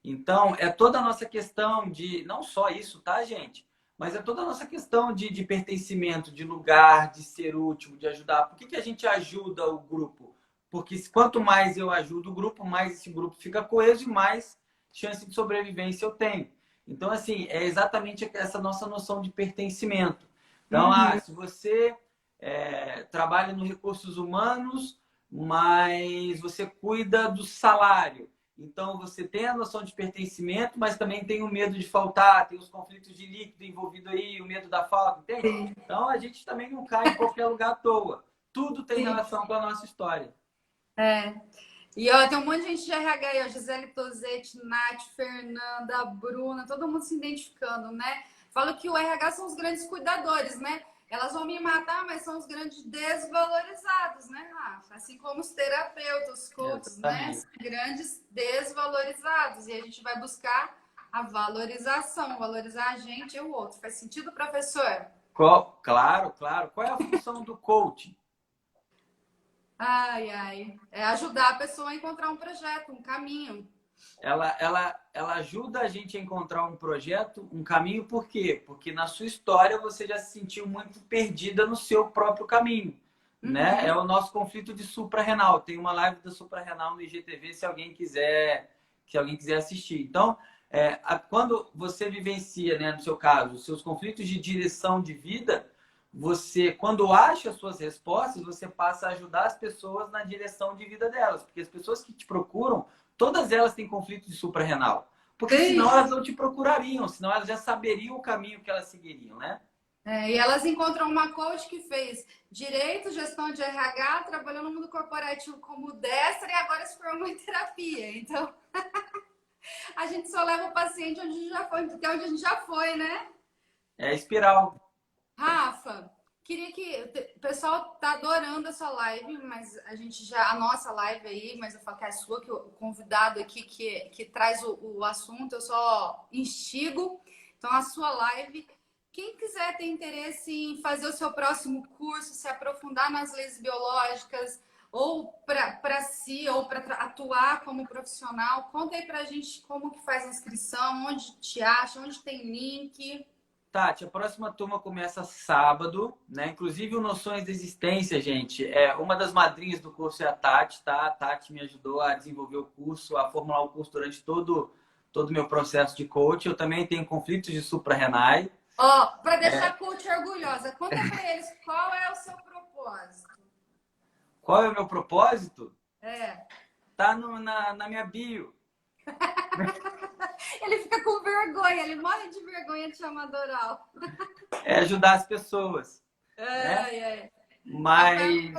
Então, é toda a nossa questão de, não só isso, tá, gente? Mas é toda a nossa questão de pertencimento, de lugar, de ser útil, de ajudar. Por que a gente ajuda o grupo? Porque quanto mais eu ajudo o grupo, mais esse grupo fica coeso e mais chance de sobrevivência eu tenho. Então, assim, é exatamente essa nossa noção de pertencimento. Então, se você trabalha nos recursos humanos, mas você cuida do salário. Então, você tem a noção de pertencimento, mas também tem o medo de faltar, tem os conflitos de líquido envolvido aí, o medo da falta, entende? Sim. Então, a gente também não cai em qualquer lugar à toa. Tudo tem relação com a nossa história. E ó, tem um monte de gente de RH aí, ó, Gisele Tozetti, Nath, Fernanda, Bruna, todo mundo se identificando, né? Falo que o RH são os grandes cuidadores, né? Elas vão me matar, mas são os grandes desvalorizados, né, Rafa? Assim como os terapeutas, os coaches, né? São grandes desvalorizados. E a gente vai buscar a valorização, valorizar a gente e o outro. Faz sentido, professor? Claro, claro. Qual é a função do coaching? É ajudar a pessoa a encontrar um projeto, um caminho. Ela ajuda a gente a encontrar um projeto, um caminho, por quê? Porque na sua história você já se sentiu muito perdida no seu próprio caminho, né? É o nosso conflito de suprarrenal. Tem uma live da suprarrenal no IGTV se alguém quiser assistir. Então, quando você vivencia, né, no seu caso, os seus conflitos de direção de vida, você, quando acha as suas respostas, você passa a ajudar as pessoas na direção de vida delas. Porque as pessoas que te procuram, todas elas têm conflito de suprarrenal. Porque senão elas não te procurariam, senão elas já saberiam o caminho que elas seguiriam, né? E elas encontram uma coach que fez direito, gestão de RH, trabalhou no mundo corporativo como destra e agora se formou em terapia. Então, a gente só leva o paciente onde a gente já foi, porque é onde a gente já foi, né? É a espiral. Rafa, queria que o pessoal tá adorando a sua live, mas a nossa live aí, mas eu falo que é a sua, que o convidado aqui que traz o assunto, eu só instigo. Então, a sua live, quem quiser ter interesse em fazer o seu próximo curso, se aprofundar nas leis biológicas, ou para si, ou para atuar como profissional, conta aí pra gente como que faz a inscrição, onde te acha, onde tem link. Tati, a próxima turma começa sábado, né? Inclusive o Noções da Existência, gente. Uma das madrinhas do curso é a Tati, tá? A Tati me ajudou a desenvolver o curso, a formular o curso durante todo o meu processo de coach. Eu também tenho conflitos de suprarrenais. Para deixar a coach orgulhosa, conta para eles qual é o seu propósito. Qual é o meu propósito? Tá na minha bio. Ele fica com vergonha, ele morre de vergonha de chamar Doral. É ajudar as pessoas. Mas...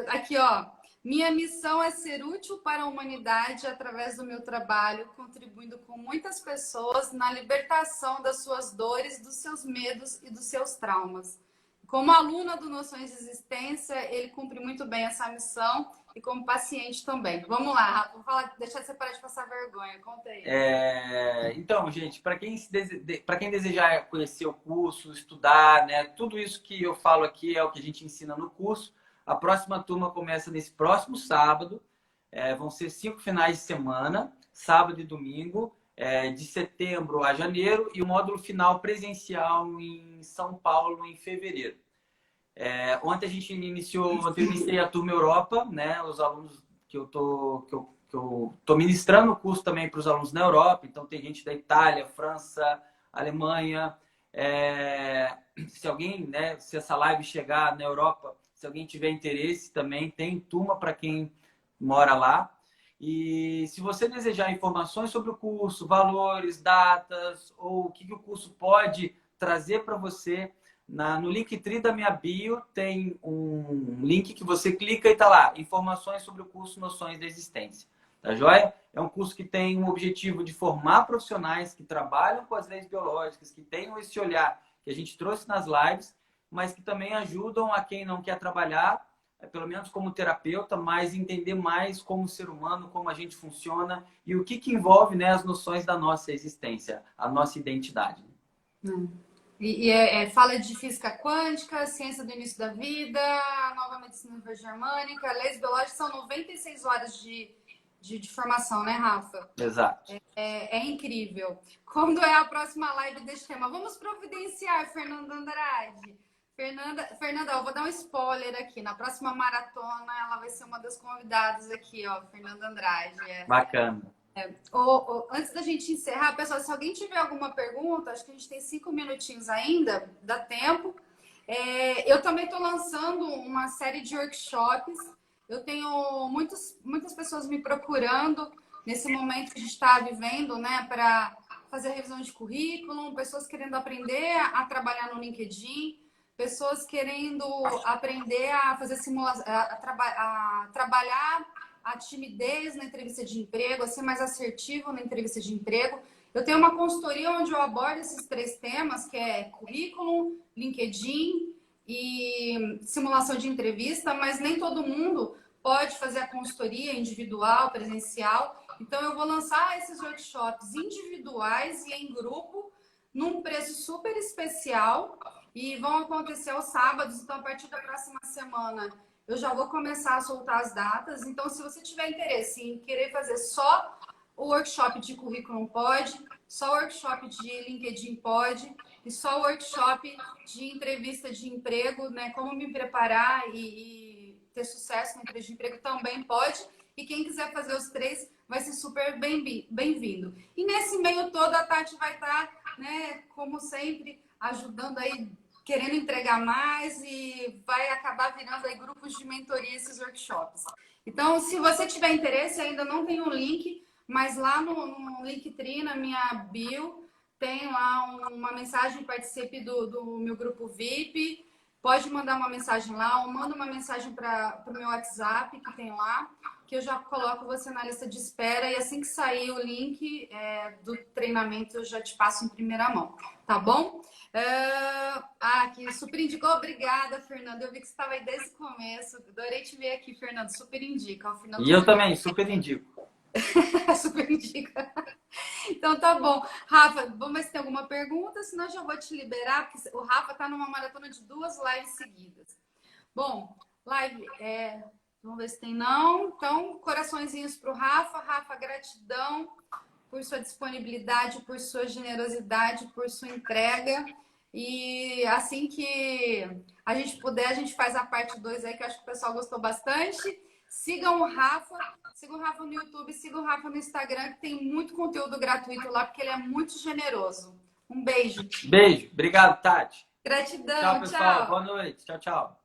Aqui, ó. Minha missão é ser útil para a humanidade através do meu trabalho, contribuindo com muitas pessoas na libertação das suas dores, dos seus medos e dos seus traumas. Como aluna do Noções de Existência, ele cumpre muito bem essa missão e como paciente também. Vamos lá, Rafa, vou falar, deixar você parar de passar vergonha. Conta aí. Então, gente, para quem desejar conhecer o curso, estudar, né, tudo isso que eu falo aqui é o que a gente ensina no curso. A próxima turma começa nesse próximo sábado. Vão ser 5 finais de semana, sábado e domingo. de setembro a janeiro e o módulo final presencial em São Paulo em fevereiro. Ontem eu iniciei a turma Europa, né? Os alunos que eu tô ministrando o curso também para os alunos na Europa, então tem gente da Itália, França, Alemanha. Se alguém, né, se essa live chegar na Europa, se alguém tiver interesse também, tem turma para quem mora lá. E se você desejar informações sobre o curso, valores, datas, ou o que o curso pode trazer para você, no Linktree da minha bio tem um link que você clica e está lá, informações sobre o curso Noções da Existência. Tá joia? É um curso que tem um objetivo de formar profissionais que trabalham com as leis biológicas, que tenham esse olhar que a gente trouxe nas lives, mas que também ajudam a quem não quer trabalhar, pelo menos como terapeuta, mas entender mais como ser humano, como a gente funciona e o que envolve, né, as noções da nossa existência, a nossa identidade. Fala de física quântica, ciência do início da vida, nova medicina germânica, leis biológicas, são 96 horas de formação, né, Rafa? Exato. É incrível. Quando é a próxima live desse tema? Vamos providenciar, Fernanda Andrade. Fernanda, eu vou dar um spoiler aqui. Na próxima maratona, ela vai ser uma das convidadas aqui, ó, Fernanda Andrade. Bacana. Antes da gente encerrar, pessoal, se alguém tiver alguma pergunta, acho que a gente tem 5 minutinhos ainda, dá tempo. Eu também estou lançando uma série de workshops. Eu tenho muitas pessoas me procurando nesse momento que a gente está vivendo, né, para fazer revisão de currículo, pessoas querendo aprender a trabalhar no LinkedIn, pessoas querendo aprender a fazer simulação, a trabalhar a timidez na entrevista de emprego, a ser mais assertivo na entrevista de emprego. Eu tenho uma consultoria onde eu abordo esses 3 temas, que é currículo, LinkedIn e simulação de entrevista, mas nem todo mundo pode fazer a consultoria individual, presencial. Então, eu vou lançar esses workshops individuais e em grupo, num preço super especial, e vão acontecer aos sábados. Então, a partir da próxima semana, eu já vou começar a soltar as datas. Então, se você tiver interesse em querer fazer só o workshop de currículo, pode, só o workshop de LinkedIn pode, e só o workshop de entrevista de emprego, né? Como me preparar e ter sucesso na entrevista de emprego também pode. E quem quiser fazer os 3 vai ser super bem-vindo. E nesse meio todo, a Tati vai estar, né, como sempre, ajudando aí, querendo entregar mais, e vai acabar virando aí grupos de mentoria esses workshops. Então, se você tiver interesse, ainda não tem um link, mas lá no Linktree, na minha bio, tem lá uma mensagem, participe do meu grupo VIP. Pode mandar uma mensagem lá, ou manda uma mensagem para o meu WhatsApp, que tem lá, que eu já coloco você na lista de espera, e assim que sair o link do treinamento, eu já te passo em primeira mão, tá bom? Que super indicou. Obrigada, Fernanda. Eu vi que você estava aí desde o começo. Adorei te ver aqui, Fernando. Super indica. E eu também, super indico. Super indica. Então tá bom. Rafa, vamos ver se tem alguma pergunta, senão eu já vou te liberar, porque o Rafa tá numa maratona de 2 lives seguidas. Bom, live, vamos ver se tem não. Então, coraçõezinhos pro Rafa. Rafa, gratidão por sua disponibilidade, por sua generosidade, por sua entrega. E assim que a gente puder, a gente faz a parte 2 aí, que eu acho que o pessoal gostou bastante. Sigam o Rafa no YouTube, sigam o Rafa no Instagram, que tem muito conteúdo gratuito lá, porque ele é muito generoso. Um beijo. Beijo. Obrigado, Tati. Gratidão. Tchau, pessoal. Tchau. Boa noite. Tchau, tchau.